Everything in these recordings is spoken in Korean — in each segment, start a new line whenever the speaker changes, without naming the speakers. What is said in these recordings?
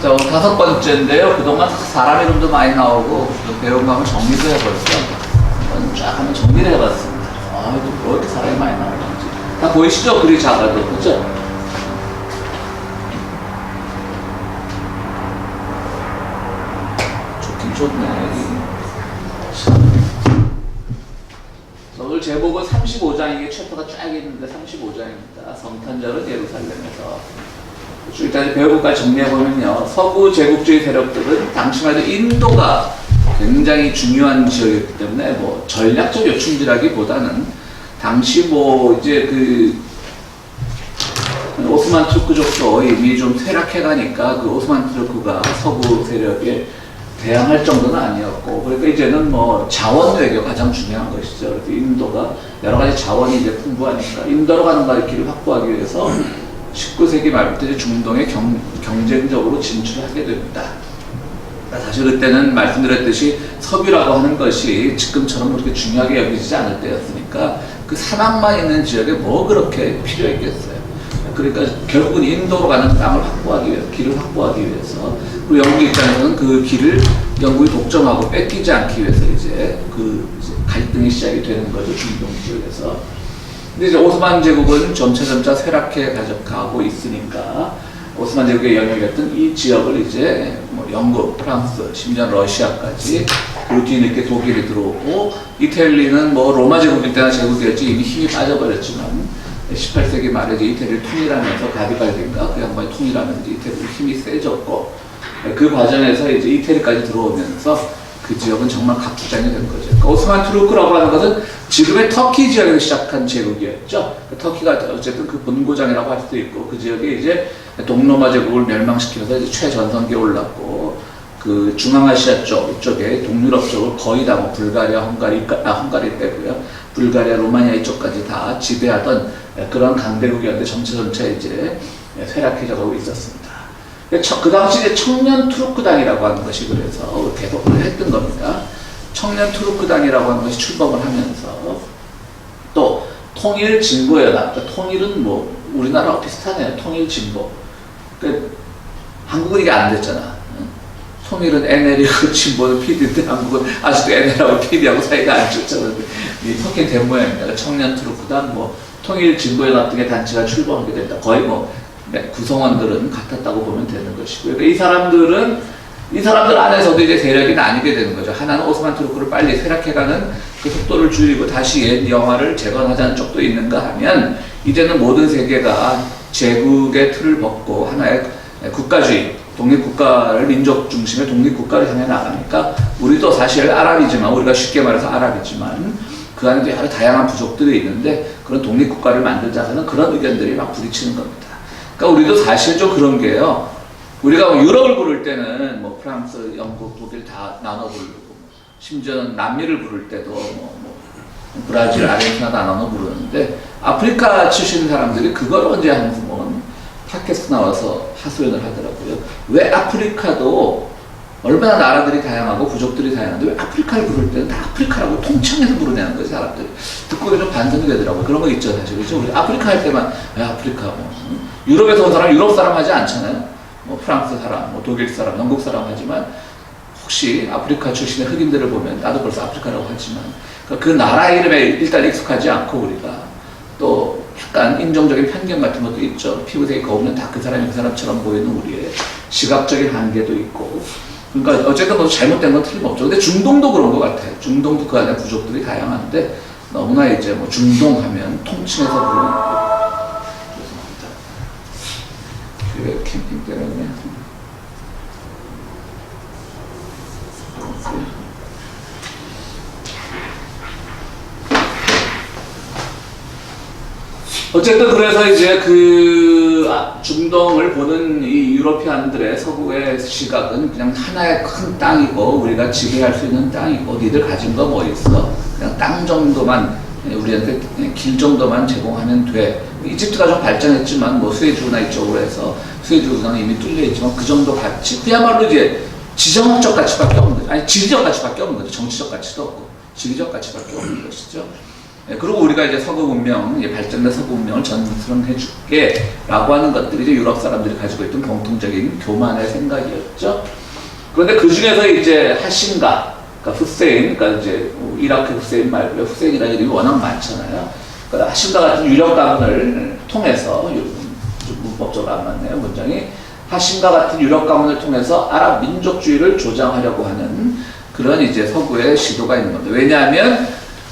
자, 오늘 5번째인데요. 그동안 사람 이름도 많이 나오고 배운 거 한번 정리도 해볼게요. 한번 쫙 한번 정리를 해봤습니다. 아, 이거 뭐 이렇게 사람이 많이 나오는지. 다 보이시죠? 글이 작아도. 그죠? 좋긴 좋네. 오늘 제목은 35장이게 챕터가 쫙 있는데 35장입니다. 성탄절은 예루살렘에서. 일단 배우고까지 정리해보면요. 서구 제국주의 세력들은 당시만 해도 인도가 굉장히 중요한 지역이었기 때문에 뭐 전략적 요충지라기보다는 당시 뭐 이제 그 오스만 투르크족도 이미 좀 쇠락해가니까 그 오스만 투르크가 서구 세력에 대항할 정도는 아니었고, 그러니까 이제는 뭐 자원 외교 가장 중요한 것이죠. 그래서 인도가 여러 가지 자원이 이제 풍부하니까 인도로 가는 길을 확보하기 위해서 19세기 말부터 중동에 경쟁적으로 진출하게 됩니다. 사실 그때는 말씀드렸듯이 석유라고 하는 것이 지금처럼 그렇게 중요하게 여기지지 않을 때였으니까 그 사막만 있는 지역에 뭐 그렇게 필요했겠어요. 그러니까 결국은 인도로 가는 땅을 확보하기 위해서, 길을 확보하기 위해서, 그리고 영국 입장에서는 그 길을 영국이 독점하고 뺏기지 않기 위해서 이제 갈등이 시작이 되는 거죠, 중동 지역에서. 근데 이제 오스만 제국은 점차 쇠락해 가고 있으니까 오스만 제국의 영역이었던 이 지역을 이제 뭐 영국, 프랑스, 심지어 러시아까지, 그리고 뒤늦게 독일이 들어오고, 이탈리는 뭐 로마 제국일 때나 제국이었지 이미 힘이 빠져버렸지만 18세기 말에 이제 이태리를 통일하면서 가리발디인가 그 양반이 통일하면서 이태리 힘이 세졌고, 그 과정에서 이제 이태리까지 들어오면서 그 지역은 정말 각부장이 된 거죠. 그러니까 오스만 투르크라고 하는 것은 지금의 터키 지역에서 시작한 제국이었죠. 터키가 어쨌든 그 본고장이라고 할 수도 있고, 그 지역에 이제 동로마 제국을 멸망시키면서 이제 최전성기에 올랐고, 그 중앙아시아 이쪽에 동유럽 쪽을 거의 다 뭐 불가리아, 헝가리 빼고요. 불가리아, 로마니아 이쪽까지 다 지배하던 그런 강대국이었는데 점차 이제 쇠락해져가고 있었습니다. 그 당시 이제 청년 투르크당이라고 하는 것이 그래서 계속 했던 겁니다. 청년 투르크당이라고 하는 것이 출범을 하면서 또 통일 진보연합, 그러니까 통일은 뭐 우리나라와 비슷하네요. 통일 진보. 그러니까 한국은 이게 안 됐잖아. 통일은 NL이고 진보는 PD인데 한국은 아직도 NL하고 PD하고 사이가 안 좋잖아요. 이 터키는 된 모양입니다. 청년 투르크당, 뭐 통일 진보연합 등의 단체가 출범하게 된다. 거의 뭐 구성원들은 같았다고 보면 되는 것이고요. 그러니까 이 사람들 안에서도 이제 세력이 나뉘게 되는 거죠. 하나는 오스만 투르크를 빨리 쇠락해가는 그 속도를 줄이고 다시 옛 영화를 재건하자는 쪽도 있는가 하면, 이제는 모든 세계가 제국의 틀을 벗고 하나의 국가주의, 독립국가를, 민족 중심의 독립국가를 향해 나가니까, 우리도 사실 아랍이지만, 우리가 쉽게 말해서 아랍이지만 그 안에도 여러 다양한 부족들이 있는데 그런 독립국가를 만들자 하는 그런 의견들이 막 부딪히는 겁니다. 그러니까 우리도 사실 좀 그런 게요. 우리가 유럽을 부를 때는 뭐 프랑스, 영국, 독일 다 나눠 부르고, 심지어는 남미를 부를 때도 뭐 브라질, 아르헨티나 다 나눠 부르는데, 아프리카 출신 사람들이 그걸 언제 하면서 뭐 팟캐스트 나와서 하소연을 하더라고요. 왜 아프리카도 얼마나 나라들이 다양하고 부족들이 다양한데 왜 아프리카를 부를 때는 다 아프리카라고 통칭해서 부르냐는 거예요, 사람들이. 듣고 좀 반성이 되더라고요. 그런 거 있죠, 사실. 그렇죠? 우리 아프리카 할 때만, 아프리카 뭐. 유럽에서 온 사람, 유럽 사람 하지 않잖아요. 뭐 프랑스 사람, 뭐 독일 사람, 영국 사람 하지만, 혹시 아프리카 출신의 흑인들을 보면 나도 벌써 아프리카라고 하지만, 그 나라 이름에 일단 익숙하지 않고 우리가 또 약간 인종적인 편견 같은 것도 있죠. 피부색이 거우면 다 그 사람이 그 사람처럼 보이는 우리의 시각적인 한계도 있고. 그러니까 어쨌든 뭐 잘못된 건 틀림없죠. 근데 중동도 그런 것 같아요. 중동도 그 안에 부족들이 다양한데 너무나 이제 뭐 중동 하면 통칭해서 부르는 거. 죄송합니다. 교회 캠핑 때문에. 어쨌든 그래서 이제 중동을 보는 이 유러피안들의 서구의 시각은 그냥 하나의 큰 땅이고 우리가 지배할 수 있는 땅이고, 니들 가진 거 뭐 있어? 그냥 땅 정도만, 우리한테 길 정도만 제공하면 돼. 이집트가 좀 발전했지만 뭐 수에즈나 이쪽으로 해서 수에즈 운항이 이미 뚫려 있지만 그 정도 가치, 그야말로 이제 지정학적 가치밖에 없는 거죠. 아니 지리적 가치밖에 없는 거죠. 정치적 가치도 없고 지리적 가치밖에 없는 것이죠. 그리고 우리가 이제 서구 문명, 발전된 서구 문명을 전승해줄게 라고 하는 것들이 이제 유럽 사람들이 가지고 있던 공통적인 교만의 생각이었죠. 그런데 그 중에서 이제 하신가, 그러니까 후세인, 그러니까 이제 이라크 후세인 말고요. 후세인이라는 이름이 워낙 많잖아요. 그러니까 하신가 같은 유력 가문을 통해서, 좀 문법적으로 안 맞네요, 문장이. 하신가 같은 유력 가문을 통해서 아랍 민족주의를 조장하려고 하는 그런 이제 서구의 시도가 있는 겁니다. 왜냐하면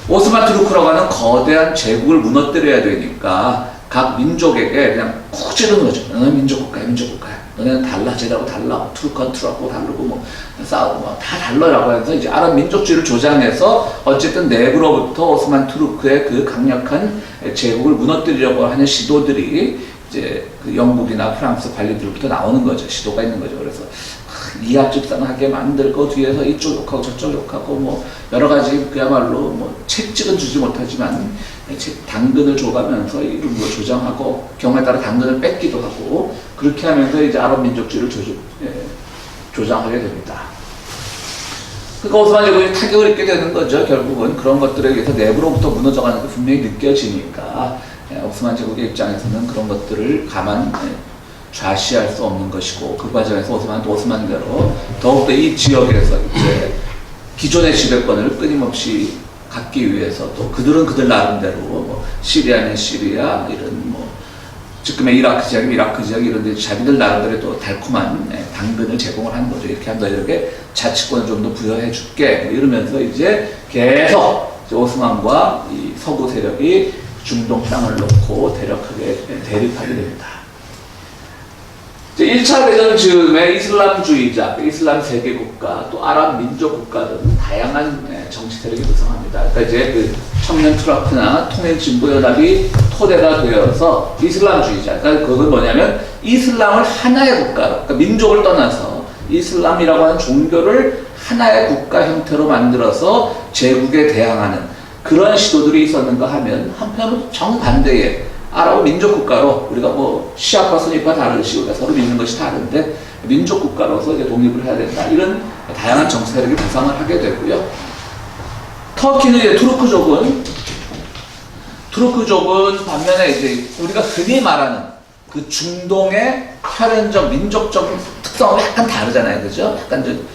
오스만 투르크라고 하는 거대한 제국을 무너뜨려야 되니까 각 민족에게 그냥 콕 찌르는 거죠. 너는 민족국가야, 민족국가야. 너네는 달라, 쟤하고 달라. 투르크는 투르크하고 다르고 뭐 싸우고 뭐 다 달라라고 해서 이제 아랍 민족주의를 조장해서 어쨌든 내부로부터 오스만 투르크의 그 강력한 제국을 무너뜨리려고 하는 시도들이 이제 그 영국이나 프랑스 관리들부터 나오는 거죠. 시도가 있는 거죠. 그래서 이합집산하게 만들고 뒤에서 이쪽 욕하고 저쪽 욕하고 뭐 여러 가지 그야말로 뭐 채찍은 주지 못하지만 당근을 줘가면서 이런 거 조장하고 경우에 따라 당근을 뺏기도 하고 그렇게 하면서 이제 아랍 민족주의를 조장하게 됩니다. 그러니까 오스만 제국이 타격을 입게 되는 거죠. 결국은 그런 것들에 의해서 내부로부터 무너져가는 게 분명히 느껴지니까 오스만 제국의 입장에서는 그런 것들을 가만 좌시할 수 없는 것이고 그 과정에서 오스만대로 더욱더 이 지역에서 이제 기존의 지배권을 끊임없이 갖기 위해서 또 그들은 그들 나름대로 뭐 시리아는 시리아 이런 뭐 지금의 이라크 지역 이런 데 자기들 나름대로 또 달콤한 당근을 제공을 하는 거죠. 이렇게 한다 이렇게 자치권을 좀 더 부여해 줄게 뭐 이러면서 이제 계속 이제 오스만과 이 서구 세력이 중동 땅을 놓고 대립하게 됩니다. 1차 대전 즈음에 이슬람주의자, 이슬람 세계국가, 또 아랍 민족국가 등 다양한 정치 세력이 구성합니다. 그러니까 이제 그 청년 투라크나 통일진보연합이 토대가 되어서 이슬람주의자, 그러니까 그건 뭐냐면 이슬람을 하나의 국가로, 그러니까 민족을 떠나서 이슬람이라고 하는 종교를 하나의 국가 형태로 만들어서 제국에 대항하는 그런 시도들이 있었는가 하면 한편으로 정반대의 아랍 민족국가로 우리가 뭐 시아파 수니파 다르시 우리가 서로 믿는 것이 다른데 민족국가로서 이제 독립을 해야 된다 이런 다양한 정치 세력이 구상을 하게 되고요. 터키는 이제 투르크족은 반면에 이제 우리가 흔히 말하는 그 중동의 혈연적 민족적 특성이 약간 다르잖아요, 그죠? 약간 좀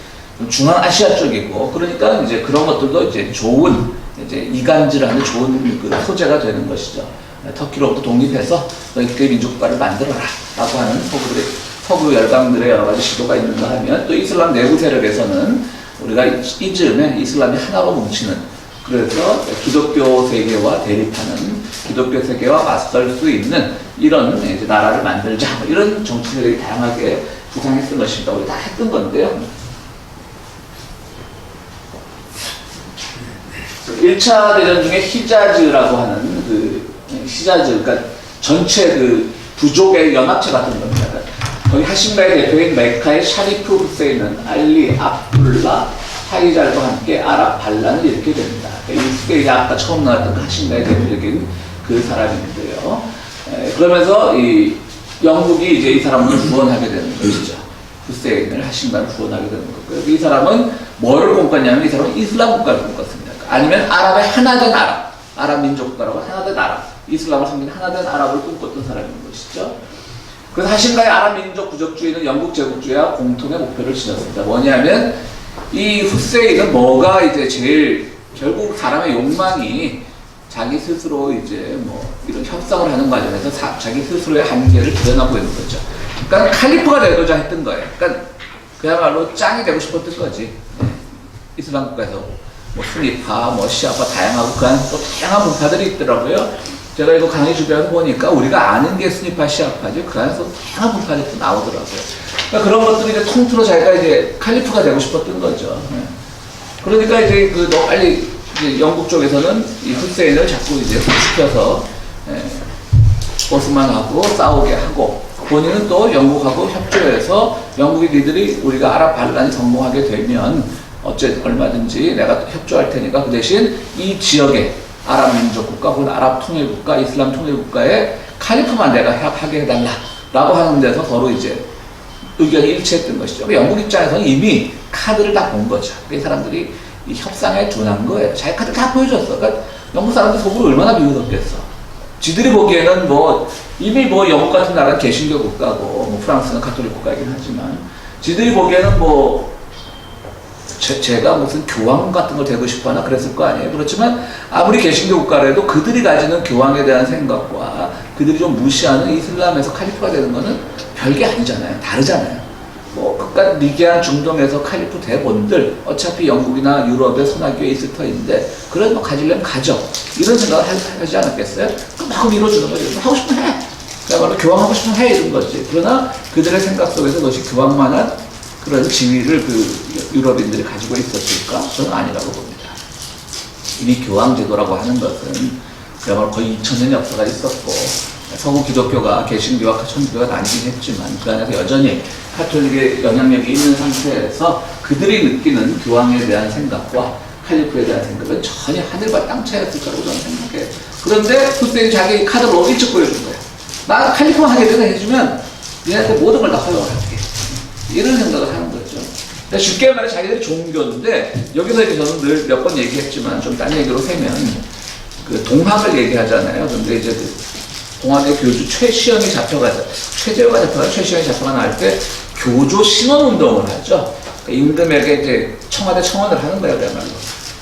중앙아시아 쪽이고 그러니까 이제 그런 것들도 이제 좋은 이제 이간질하는 좋은 그 소재가 되는 것이죠. 터키로부터 독립해서 너희들의 민족국가를 만들어라 라고 하는 서구 열강들의 여러 가지 시도가 있는가 하면 또 이슬람 내부 세력에서는 우리가 이 즈음에 이슬람이 하나로 뭉치는 그래서 기독교 세계와 대립하는 기독교 세계와 맞설 수 있는 이런 이제 나라를 만들자 뭐 이런 정치 세력이 다양하게 구상했던 것입니다. 우리 다 했던 건데요. 1차 대전 중에 히자즈라고 하는 그러니까 전체 그 부족의 연합체 같은 겁니다. 거기 하신가의 대표인 메카의 샤리프 후세인은 알리, 압둘라, 하이잘과 함께 아랍 반란을 일으키게 됩니다. 이 후세인이 아까 처음 나왔던 하신가의 대표적인 그 사람인데요. 그러면서 이 영국이 이제 이 사람을 구원하게 되는 것이죠. 후세인을 하신가를 구원하게 되는 거고요. 이 사람은 뭐를 꿈꿨냐면 이 사람은 이슬람 국가를 꿈꿨습니다. 아니면 아랍의 하나된 아랍 민족국가라고 하나된 아랍, 이슬람을 섬기는 하나된 아랍을 꿈꿨던 사람인 것이죠. 그래서 하신가의 아랍 민족 부족주의는 영국 제국주의와 공통의 목표를 지녔습니다. 뭐냐면 이 후세인은 뭐가 이제 제일 결국 사람의 욕망이 자기 스스로 이제 뭐 이런 협상을 하는 과정에서 자기 스스로의 한계를 드러나고 있는 거죠. 그러니까 칼리프가 되고자 했던 거예요. 그러니까 그야말로 짱이 되고 싶었던 거지. 이슬람 국가에서 뭐 수니파, 뭐 시아파 다양하고 그 안에 또 다양한 문파들이 있더라고요. 제가 이거 강의 주변 보니까 우리가 아는 게 수니파, 시아파죠. 그 안에서 다양한 문파들이 또 나오더라고요. 그러니까 그런 것들이 이제 통틀어 자기가 이제 칼리프가 되고 싶었던 거죠. 그러니까 이제 그 너무 빨리 이제 영국 쪽에서는 이 후세인을 자꾸 이제 시켜서 오스만하고 싸우게 하고 본인은 또 영국하고 협조해서 영국이 니들이 우리가 아랍 반란이 성공하게 되면 얼마든지 내가 협조할 테니까 그 대신 이 지역의 아랍 민족국가 혹은 아랍 통일국가, 이슬람 통일국가의 칼리프만 내가 하게 해달라 라고 하는 데서 서로 이제 의견이 일치했던 것이죠. 영국 입장에서는 이미 카드를 다 본 거죠. 이 사람들이 이 협상에 둔한 거예요. 자기 카드 다 보여줬어. 그러니까 영국 사람들 서구를 얼마나 미워했겠어. 지들이 보기에는 뭐 이미 뭐 영국 같은 나라는 개신교 국가고 뭐 프랑스는 가톨릭 국가이긴 하지만 지들이 보기에는 뭐 제가 무슨 교황 같은 걸 되고 싶어 하나 그랬을 거 아니에요. 그렇지만 아무리 개신교 국가라도 그들이 가지는 교황에 대한 생각과 그들이 좀 무시하는 이슬람에서 칼리프가 되는 거는 별게 아니잖아요. 다르잖아요. 뭐 그깟 미개한 중동에서 칼리프 대본들 어차피 영국이나 유럽의 선화교에 있을 터인데 그래도 뭐 가지려면 가져. 이런 생각을 하지 않았겠어요? 그럼 막 밀어주는 거죠. 하고 싶으면 해. 그야말로 교황하고 싶으면 해 이런 거지. 그러나 그들의 생각 속에서 그것이 교황만한 그런 지위를 그 유럽인들이 가지고 있었을까? 저는 아니라고 봅니다. 이미 교황제도라고 하는 것은 그야말로 거의 2000년 역사가 있었고 서구 기독교가 개신교와 천주교가 나뉘긴 했지만 그 안에서 여전히 카톨릭의 영향력이 있는 상태에서 그들이 느끼는 교황에 대한 생각과 칼리프에 대한 생각은 전혀 하늘과 땅 차이였을 거라고 저는 생각해요. 그런데 후세인이 자기 카드를 일찍 보여준 거예요. 나 칼리프만 하겠다 해주면 얘한테 모든 걸 다 허용할게. 이런 생각을 하는 거죠. 쉽게 말해 자기들이 종교인데 여기서 이제 저는 늘 몇 번 얘기했지만 좀 딴 얘기로 세면 그 동학을 얘기하잖아요. 근데 이제 그 동학의 교주 최시영이 잡혀가서 최재호가 잡혀가서 최시영이 잡혀가 나올 때 교조 신원운동을 하죠. 그러니까 임금에게 이제 청와대 청원을 하는 거예요. 그야말로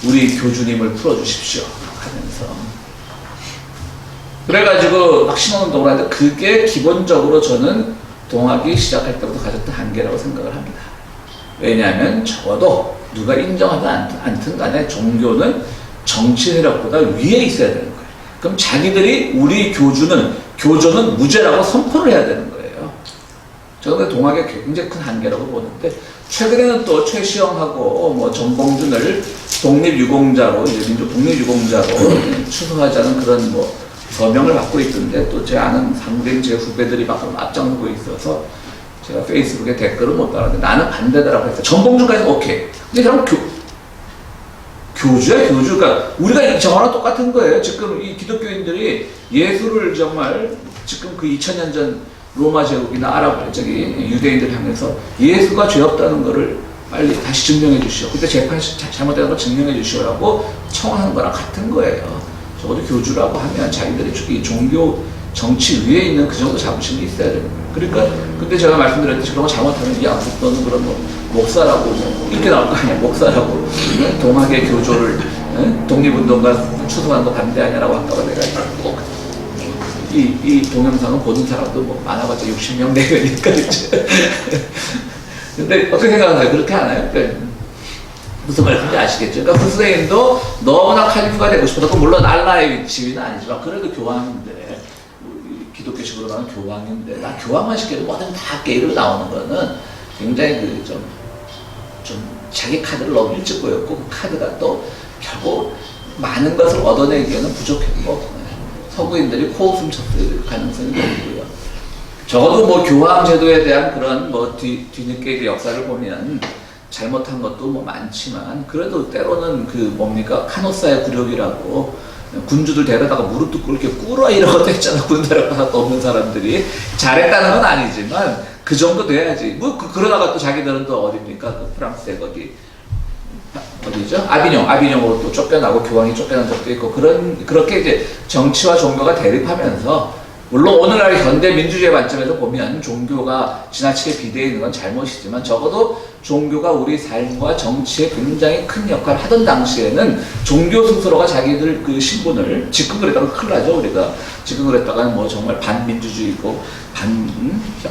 우리 교주님을 풀어주십시오 하면서 그래가지고 막 신원운동을 하는데 그게 기본적으로 저는 동학이 시작할 때부터 가졌던 한계라고 생각을 합니다. 왜냐하면 적어도 누가 인정하든 않든 간에 종교는 정치 세력보다 위에 있어야 되는 거예요. 그럼 자기들이 우리 교조는 무죄라고 선포를 해야 되는 거예요. 저는 동학의 굉장히 큰 한계라고 보는데 최근에는 또 최시영하고 뭐 정봉준을 독립유공자로 민족 독립유공자로 추수하자는 그런 뭐 서명을 받고 있던데 또 제 아는 상대인 제 후배들이 막 앞장서고 있어서 제가 페이스북에 댓글을 못 달았는데 나는 반대다라고 했어요. 정봉준까지는 오케이. 근데 그럼 교주야 교주. 그러니까 우리가 저거랑 똑같은 거예요. 지금 이 기독교인들이 예수를 정말 지금 그 2000년 전 로마 제국이나 유대인들 향해서 예수가 죄 없다는 거를 빨리 다시 증명해 주시오. 그때 재판 잘못된 걸 증명해 주시오라고 청하는 거랑 같은 거예요. 적어도 교주라고 하면 자기들이 이 종교 정치 위에 있는 그 정도 자부심이 있어야 되는 거예요. 그러니까 그때 제가 말씀드렸듯이 그런 거 잘못하면 야 너는 그런 뭐 목사라고 뭐 이렇게 나올 거 아니야. 목사라고 동학의 교조를 독립운동가 추동하는 거 반대하냐라고 할까봐 내가 꼭 이 동영상을 보는 사람도 뭐 많아봤자 60명 내외니까 이제 근데 어떻게 생각하세요? 그렇게 하나요? 네. 무슨 말인지 아시겠죠? 그러니까 후세인도 너무나 칼리프가 되고 싶어서 물론 알라의 지위는 아니지만 그래도 교황인데 기독교식으로 나오는 교황인데 나 교황만 시켜도 뭐든 다 할게 이러고 나오는 거는 굉장히 그 좀 자기 카드를 너무 일찍 보였고 그 카드가 또 결국 많은 것을 얻어내기에는 부족했고 서구인들이 코웃음 쳤을 가능성이 높고요. 적어도 뭐 교황 제도에 대한 그런 뭐 뒤늦게 역사를 보면 잘못한 것도 뭐 많지만 그래도 때로는 그 뭡니까 카노사의 굴욕이라고 군주들 데려다가 무릎 꿇고 이렇게 꿇어 이런 것도 했잖아. 군 데려다가 없는 사람들이 잘했다는 건 아니지만 그 정도 돼야지. 뭐 그러다가 또 자기들은 또 어딥니까 그 프랑스의 어디죠? 아비뇽으로 또 쫓겨나고 교황이 쫓겨난 적도 있고 그렇게 이제 정치와 종교가 대립하면서 물론 오늘날 현대 민주주의 관점에서 보면 종교가 지나치게 비대해 있는 건 잘못이지만 적어도 종교가 우리 삶과 정치에 굉장히 큰 역할을 하던 당시에는 종교 스스로가 자기들 그 신분을 지금 그랬다가 큰일 나죠. 우리가 지금 그랬다가는 뭐 정말 반민주주의고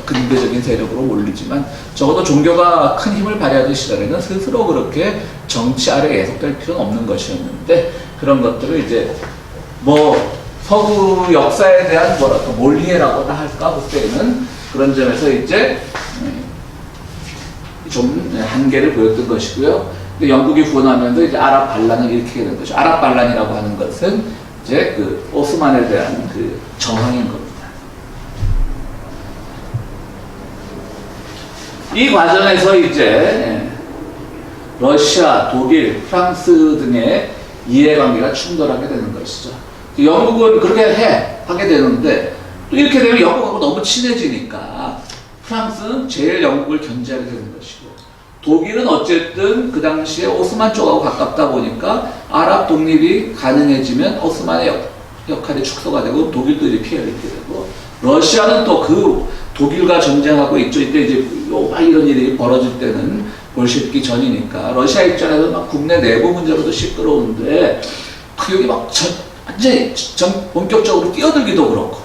근대적인 세력으로 몰리지만 적어도 종교가 큰 힘을 발휘하던 시절에는 스스로 그렇게 정치 아래에 예속될 필요는 없는 것이었는데 그런 것들을 이제 뭐 서구 역사에 대한 뭐랄까 몰리에라고나 할까 그때는 그런 점에서 이제 좀 한계를 보였던 것이고요. 영국이 후원하면서 이제 아랍 반란을 일으키게 된 것이죠. 아랍 반란이라고 하는 것은 이제 그 오스만에 대한 그 저항인 겁니다. 이 과정에서 이제 러시아, 독일, 프랑스 등의 이해관계가 충돌하게 되는 것이죠. 영국은 그렇게 하게 되는데 또 이렇게 되면 영국하고 너무 친해지니까 프랑스는 제일 영국을 견제하게 되는 것이고 독일은 어쨌든 그 당시에 오스만 쪽하고 가깝다 보니까 아랍 독립이 가능해지면 오스만의 역할이 축소가 되고 독일도 이제 피해를 입게 되고, 러시아는 또 그 독일과 전쟁하고 있죠. 이때 이제 막 이런 일이 벌어질 때는 볼셰비키 전이니까 러시아 입장에서 막 국내 내부 문제로도 시끄러운데 여기 막 완전히 본격적으로 뛰어들기도 그렇고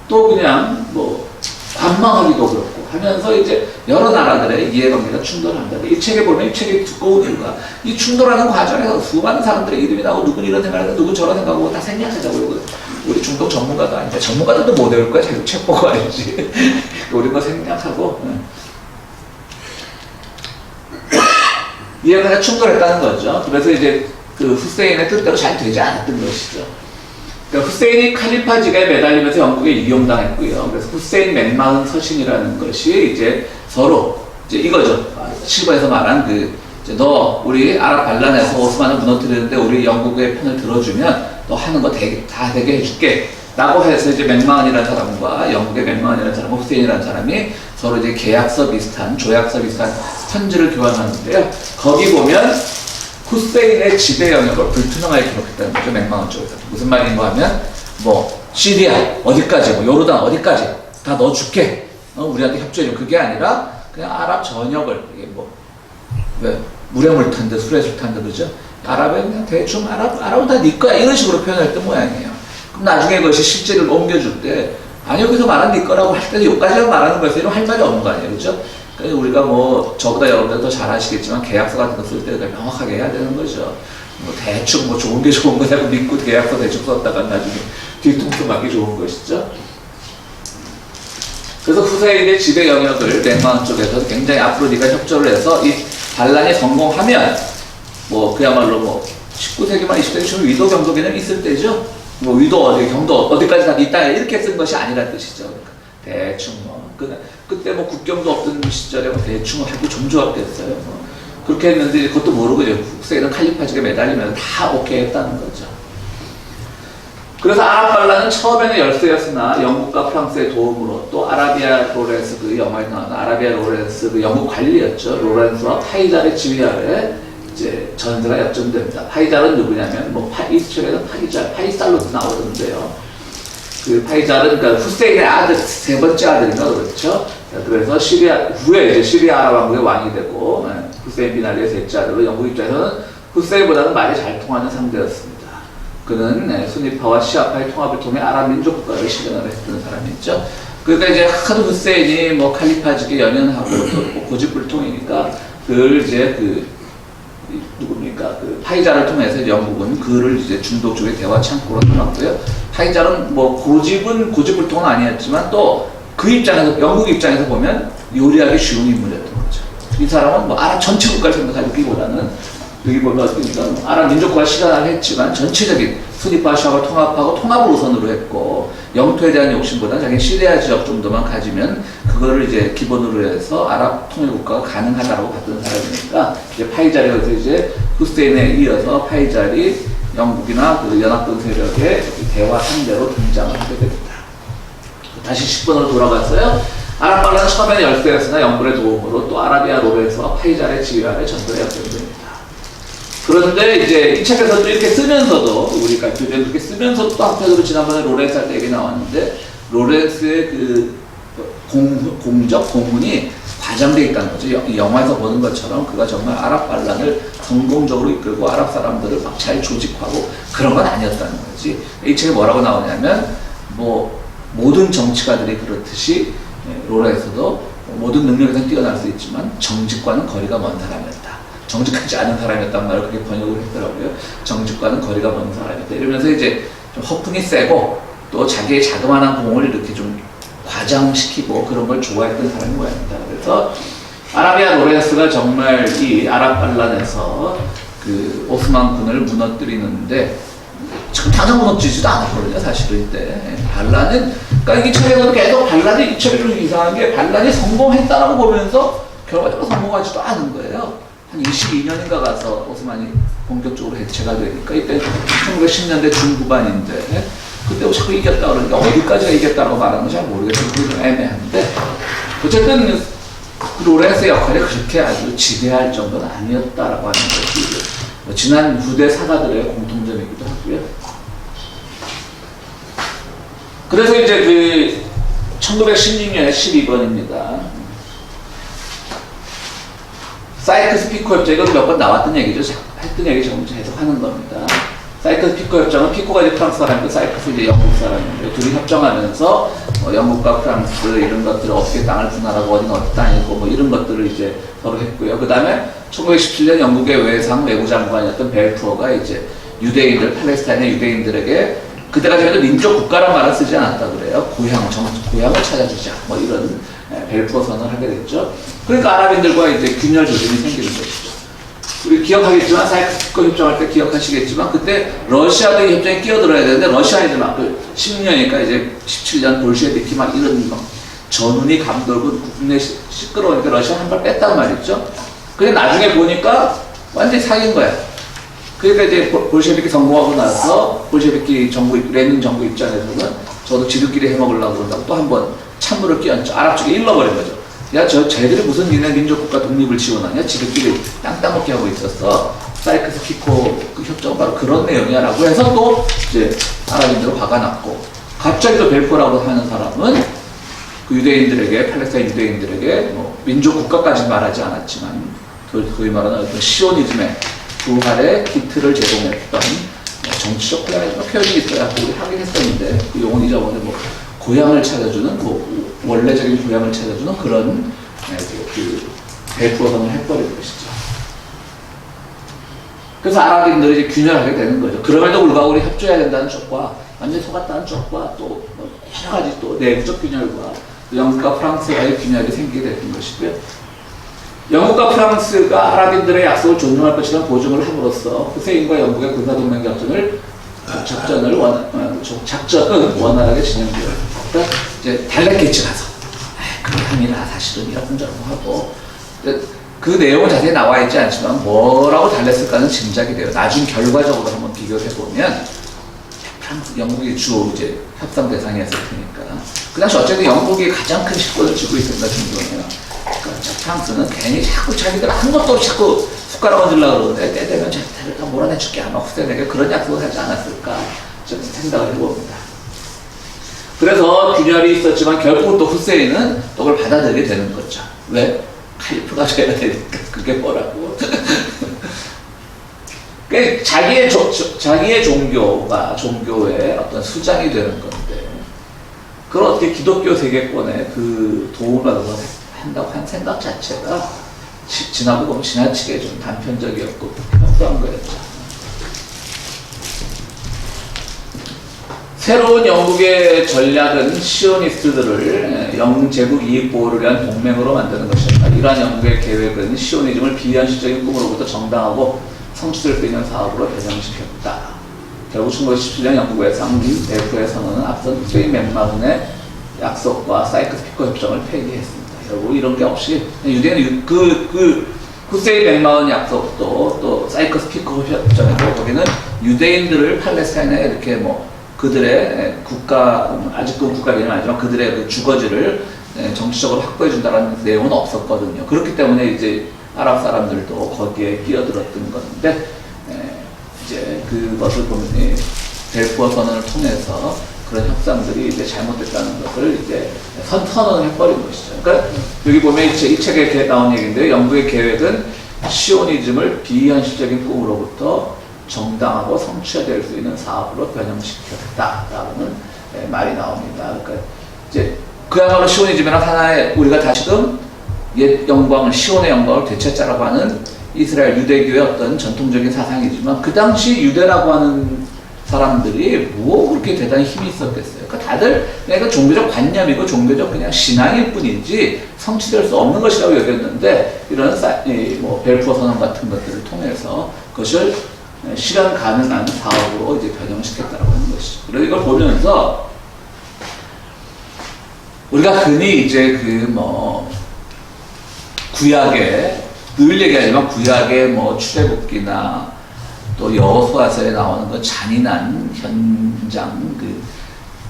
또 그냥 뭐 관망하기도 그렇고 하면서 이제 여러 나라들의 이해관계가 충돌한다. 이 책에 보면 이 책이 두꺼운 이유가 이 충돌하는 과정에서 수많은 사람들의 이름이 나오고 누군 이런 생각하고 누군 저런 생각하고 다 생략하자고 그러거든. 우리 중동 전문가도 아닌데 전문가들도 못 외울 거야. 자기 책 보고 알지. 우리 거 생략하고 이해관계가 충돌했다는 거죠. 그래서 이제 그 후세인의 뜻대로 잘 되지 않았던 것이죠. 그러니까 후세인이 칼리파지가에 매달리면서 영국에 이용당했고요. 그래서 후세인 맥마흔 서신이라는 것이 이제 서로 이제 이거죠. 실버에서 말한 너 우리 아랍 반란에서 오스만을 무너뜨리는데 우리 영국의 편을 들어주면 너 하는 거 다 되게 해줄게. 라고 해서 이제 맥마흔이라는 사람과 영국의 맥마흔이라는 사람과 후세인이라는 사람이 서로 이제 계약서 비슷한, 조약서 비슷한 편지를 교환하는데요. 거기 보면 후세인의 지배 영역을 불투명하게 기록했다는 거죠. 맥마흔 쪽에서. 무슨 말인가 하면 뭐 시리아 어디까지, 뭐 요르단 어디까지 다 넣어줄게. 우리한테 협조해줘. 그게 아니라 그냥 아랍 전역을 이게 뭐 왜 물에 물 탄데 술에 술 탄데 그러죠. 아랍에 그냥 대충 아랍은 다 네 거야 이런 식으로 표현했던 모양이에요. 그럼 나중에 그것이 실제를 옮겨줄 때 아니 여기서 말한 네 거라고 할 때는 여기까지만 말하는 거에서 이런 할 말이 없는 거 아니에요. 그렇죠? 그러니까 우리가 뭐 저보다 여러분들 더 잘 아시겠지만 계약서 같은 거 쓸 때 명확하게 해야 되는 거죠. 뭐 대충 뭐 좋은 게 좋은 거냐고 믿고 계약서 대충 썼다가 나중에 뒤통수 맞기 좋은 것이죠. 그래서 후세인의 지배 영역을 맥마흔 쪽에서 굉장히 앞으로 네가 협조를 해서 이 반란이 성공하면 뭐 그야말로 뭐 19세기 말 20세기 초에 위도 경도 개념이 있을 때죠. 뭐 위도 어디 경도 어디까지 다 네 땅에 이렇게 쓴 것이 아니란 뜻이죠. 그러니까 대충 뭐 그때 뭐 국경도 없던 시절에 뭐 대충 하기 좀 좋았겠어요. 뭐 그렇게 했는데 그것도 모르고 이제 후세인은 칼리파지가 매달리면 다 오케이 했다는 거죠. 그래서 아랍 반란은 처음에는 열세였으나 영국과 프랑스의 도움으로 또 아라비아 로렌스 그 영화에 나오는 아라비아 로렌스 그 영국 관리였죠. 로렌스와 파이잘의 지휘 아래 이제 전세가 역전됩니다. 파이잘은 누구냐면 뭐 이 책에서 파이살로도 나오던데요. 그 파이잘은 그러니까 후세인의 아들 세 번째 아들인가 그렇죠. 그래서 시리아 후에 이제 시리아 아랍 왕국의 왕이 되고 후세인 빈 알리의 셋째 아들로 영국 입장에서는 후세인보다는 말이 잘 통하는 상대였습니다. 그는 수니파와 시아파의 통합을 통해 아랍 민족 국가를 실현을 했던 사람이었죠. 그러니까 이제 하도 후세인이 뭐 칼리파지게 연연하고 또 고집불통이니까 그걸 이제 누굽니까 그 파이잘을 통해서 영국은 그를 이제 중동 쪽의 대화 창구로 삼았고요. 파이잘은 뭐 고집불통은 아니었지만 또 그 입장에서 영국 입장에서 보면 요리하기 쉬운 인물이었던 거죠. 이 사람은 뭐 아랍 전체 국가를 생각하기보다는 여기 보면 어떻게 아랍 민족과 실현을 했지만 전체적인 수니파 시아를 통합하고 통합을 우선으로 했고 영토에 대한 욕심보다 자기 시리아 지역 정도만 가지면 그거를 이제 기본으로 해서 아랍 통일 국가가 가능하다고 봤던 사람이니까 이제 파이잘이 이제 후세인에 이어서 파이잘이 영국이나 그 연합군 세력의 대화 상대로 등장을 하게 됩니다. 다시 10번으로 돌아갔어요. 아랍 반란은 처음에는 열세였으나 영국의 도움으로 또 아라비아 로렌스와 파이잘의 지휘 아래 전도에 역전됩니다. 그런데 이제 이 책에서도 이렇게 쓰면서도 우리가 교재를 이렇게 쓰면서도 또 한편으로 지난번에 로렌스 할 때 얘기 나왔는데 로렌스의 그 공문이 과장되어 있다는 거죠. 이 영화에서 보는 것처럼 그가 정말 아랍 반란을 성공적으로 이끌고 아랍 사람들을 막 잘 조직하고 그런 건 아니었다는 거지. 이 책에 뭐라고 나오냐면 뭐 모든 정치가들이 그렇듯이 로렌스도 모든 능력에서 뛰어날 수 있지만 정직과는 거리가 먼 사람이었다. 정직하지 않은 사람이었단 말을 그렇게 번역을 했더라고요. 정직과는 거리가 먼 사람이었다. 이러면서 이제 좀 허풍이 세고 또 자기의 자그마한 공을 이렇게 좀 과장시키고 그런 걸 좋아했던 사람이 모양입니다. 그래서 아라비아 로렌스가 정말 이 아랍 반란에서 그 오스만 군을 무너뜨리는데 지금 당장 무너지지도 않았거든요. 사실은 이때 반란은 그러니까 이 책에서도 계속 반란이 이 책이 좀 이상한 게 반란이 성공했다라고 보면서 결과적으로 성공하지도 않은 거예요. 한 22년인가 가서 오스만이 본격적으로 해체가 되니까 이때 1910년대 중후반인데 그때 자꾸 이겼다 그러니까 어디까지가 이겼다고 말하는 건 잘 모르겠어요. 그게 좀 애매한데 어쨌든 로렌스의 역할이 그렇게 아주 지대할 정도는 아니었다라고 하는 것이 지난 후대 사가들의 공통점이기도 하고요. 그래서 이제 그 1916년에 12번입니다. 사이크스 피코 협정, 이건 몇 번 나왔던 얘기죠. 했던 얘기 조금 해석하는 겁니다. 사이크스 피코 협정은, 피코가 이제 프랑스 사람이고 사이크스 이제 영국 사람인데, 둘이 협정하면서 영국과 프랑스 이런 것들을 어떻게 땅을 분할하고 어디는 어디 땅이고 뭐 이런 것들을 이제 서로 했고요. 그 다음에 1917년 영국의 외무장관이었던 벨푸어가 이제 유대인들, 팔레스타인의 유대인들에게 그때까지는 민족 국가란 말을 쓰지 않았다 그래요. 고향을 찾아주자. 뭐 이런 벨푸어 선언을 하게 됐죠. 그러니까 아랍인들과 이제 균열 조짐이 생기는 것이죠. 우리 기억하겠지만, 사이크스 피코 협정할 때 기억하시겠지만, 그때 러시아도 이 협정에 끼어들어야 되는데, 러시아에도 막 10년이니까 이제 17년 볼셰비키 막 이런 막 전운이 감돌고 국내 시끄러우니까 러시아 한 발 뺐단 말이죠. 근데 나중에 보니까 완전히 사기인 거야. 그러니까 이제 볼셰비키 성공하고 나서 볼셰비키 정부, 레닌 정부 입장에서는 저도 지들끼리 해먹으려고 그런다고 또 한 번 찬물을 끼얹죠. 아랍 쪽에 일러버린 거죠. 야, 쟤들이 무슨 니네 민족국가 독립을 지원하냐? 지들끼리 땅 따먹게 하고 있었어. 사이크스 피코 그 협정은 바로 그런 내용이야 라고 해서 또 이제 아랍인들은 화가 났고, 갑자기 또 벨포라고 하는 사람은 그 유대인들에게, 팔레스타인 유대인들에게 뭐 민족국가까지 말하지 않았지만 소위 말하는 어떤 시오니즘의 부활의 기틀을 제공했던 정치적 표현이 있어야 우리 하긴 했었는데, 그 용어는 잊어버려. 뭐 고향을 찾아주는, 뭐 원래적인 고향을 찾아주는 그런 그 벨푸어선을 해버린 것이죠. 그래서 아랍인들이 이제 균열하게 되는 거죠. 그럼에도 불구하고 우리 협조해야 된다는 쪽과 완전히 속았다는 쪽과 또 여러 가지 또 내부적 균열과 영국과 프랑스와의 균열이 생기게 되는 것이고요. 영국과 프랑스가 아랍인들의 약속을 존중할 것이라는 보증을 함으로써 후세인과 영국의 군사동맹 작전을 원활하게 진행되었습니다. 그러니까 이제 달랬겠지 가서 그게 아니라 사실은 이런 저런 하고, 그 내용은 자세히 나와 있지 않지만 뭐라고 달랬을까는 짐작이 돼요. 나중 결과적으로 한번 비교해 보면 프랑스, 영국이 주 이제 협상 대상이었을 테니까. 그 당시 어쨌든 영국이 가장 큰 실권을 쥐고 있었다 정도예요. 그러니까 프랑스는 괜히 자꾸 자기들 한 것도 없이 자꾸 숟가락 얹으려고 그러는데 때 되면 자기들 다 몰아내줄게 아마 후세에게 그런 약속을 하지 않았을까 저는 생각을 해봅니다. 그래서 균열이 있었지만 결국 또 후세인은 또 그걸 받아들이게 되는 거죠. 왜? 칼리프가 돼야 되니까. 그게 뭐라고. 그러니까 자기의 종교의 어떤 수장이 되는 건데, 그걸 어떻게 기독교 세계권에 그 도움을 받아서 한다고 한 생각 자체가 지나고 보면 지나치게 좀 단편적이었고 협소한 거였죠. 새로운 영국의 전략은 시오니스트들을 영제국 이익 보호를 위한 동맹으로 만드는 것이었다. 이러한 영국의 계획은 시오니즘을 비현실적인 꿈으로부터 정당하고 성취될 수 있는 사업으로 변형시켰다. 결국 1917년 영국 외상 벨푸어의 선언은 앞선 후세인 맥마훈의 약속과 사이크스 피코 협정을 폐기했습니다. 결국 이런 게 없이 유대인은 그 후세인 맥마훈 약속도 또 사이크스 피코 협정이고, 거기는 유대인들을 팔레스타인에 이렇게 뭐 그들의 국가, 아직도 국가 개념은 아니지만 그들의 그 주거지를 정치적으로 확보해준다는 내용은 없었거든요. 그렇기 때문에 이제 아랍 사람들도 거기에 끼어들었던 건데, 이제 그것을 보면 벨푸어 선언을 통해서 그런 협상들이 이제 잘못됐다는 것을 이제 선언을 해버린 것이죠. 그러니까 여기 보면 이 책에 나온 얘기인데, 영국의 계획은 시오니즘을 비현실적인 꿈으로부터 정당하고 성취될 수 있는 사업으로 변형시켰다라는 말이 나옵니다. 그러니까 이제 그야말로 시오니즘이란 하나의, 우리가 다시금 옛 영광을, 시온의 영광을 되찾자라고 하는 이스라엘 유대교의 어떤 전통적인 사상이지만, 그 당시 유대라고 하는 사람들이 뭐 그렇게 대단히 힘이 있었겠어요. 그러니까 다들 그냥 종교적 관념이고 종교적 그냥 신앙일 뿐이지 성취될 수 없는 것이라고 여겼는데, 이런 뭐 벨푸어 선언 같은 것들을 통해서 그것을 실현 가능한 사업으로 이제 변형시켰다라고 하는 것이죠. 그래서 이걸 보면서 우리가 흔히 이제 그 뭐 구약에 늘 얘기하지만 구약의 뭐 출애굽기나 또 여호수아서에 나오는 그 잔인한 현장, 그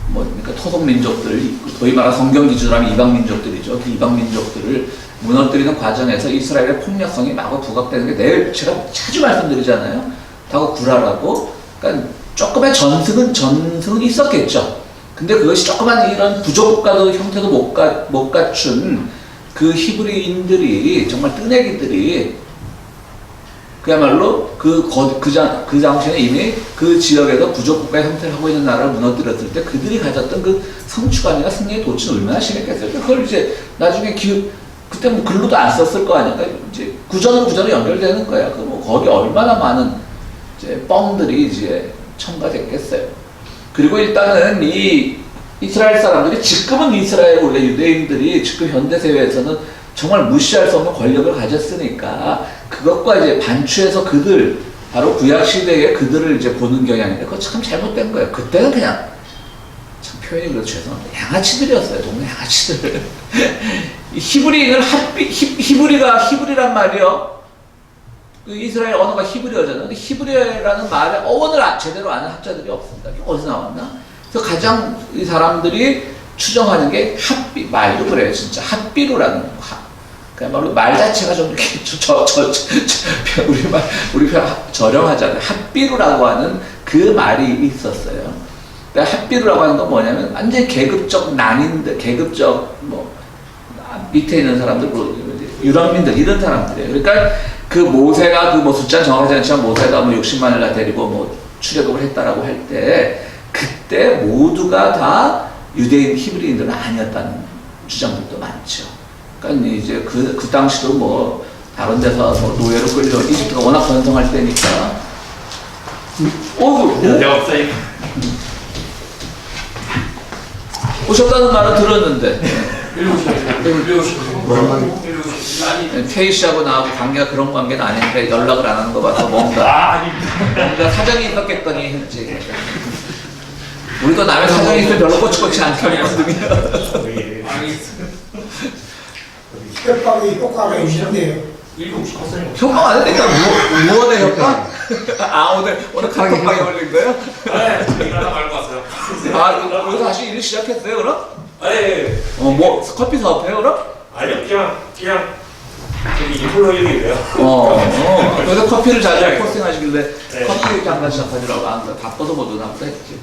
뭐 그러니까 토속 민족들, 소위 말하는 성경 기준으로 하면 이방 민족들이죠. 그 이방 민족들을 무너뜨리는 과정에서 이스라엘의 폭력성이 마구 부각되는 게 내일 제가 자주 말씀드리잖아요. 다고 구라라고. 그러니까 조금의 전승은 있었겠죠. 근데 그것이 조그만 이런 부족국가도 형태도 못 갖춘 그 히브리인들이 정말 뜨내기들이 그야말로 그 당시에 이미 그 지역에서 부족국가의 형태를 하고 있는 나라를 무너뜨렸을 때 그들이 가졌던 그 성취감이나 승리의 도취는 얼마나 심했겠어요. 그걸 이제 나중에 그때 뭐 글로도 안 썼을 거 아니야. 그러니까 이제 구전으로 연결되는 거야. 그 뭐 거기 얼마나 많은 이제 뻥들이 이제 첨가됐겠어요. 그리고 일단은 이 이스라엘 사람들이 지금은 이스라엘 원래 유대인들이 지금 현대 사회에서는 정말 무시할 수 없는 권력을 가졌으니까 그것과 이제 반추해서 그들 바로 구약 시대에 그들을 이제 보는 경향인데 그거 참 잘못된 거예요. 그때는 그냥 참 표현이 그래도 죄송합니다. 양아치들이었어요. 동네 양아치들. 히브리인을 히브리란 말이요. 그 이스라엘 언어가 히브리어잖아요. 근데 히브리어라는 말의 어원을 제대로 아는 학자들이 없습니다. 어디서 나왔나? 그래서 가장 이 사람들이 추정하는 게 말도 그래요. 진짜 핫비루라는 그야말로 말 자체가 좀 이렇게 우리 편 저렴하잖아요. 핫비루라고 하는 그 말이 있었어요. 그러니까 핫비루라고 하는 건 뭐냐면 완전히 계급적 난인들, 계급적 밑에 있는 사람들, 유럽민들 이런 사람들이에요. 그러니까 그 모세가 그 숫자는 정확하지 않지만 모세가 60만을 데리고 출애굽을 했다라고 할 때 그때 모두가 다 유대인 히브리인들은 아니었다는 주장들도 많죠. 그러니까 이제 그 당시도 다른 데서 노예로 끌려 이집트가 워낙 번성할 때니까. 오셨다는 말은 들었는데. 태희 씨하고 나하고 관계가 그런 관계는 아닌데 연락을 안 하는 거 봐서 뭔가 사정이 있었겠더니 했지. 우리도 남의 사정이 있으면 별로 꼬치꼬치 않거든요.
협박이 효과가 있는데요.
협박 안 했으니까 무언의 협박? 오늘 카톡방에 걸린 거예요?
네, 하나 말고 왔어요.
여기서 다시 일 시작했어요, 그럼?
네.
커피 사업해요, 그럼?
아니요, 그냥 저기 인플로 일이에요.
그래서 커피를 자주 포스팅하시길래
네.
커피 잠깐 시작하시라고 안 그래. 바빠서 못 오나 보다 했지.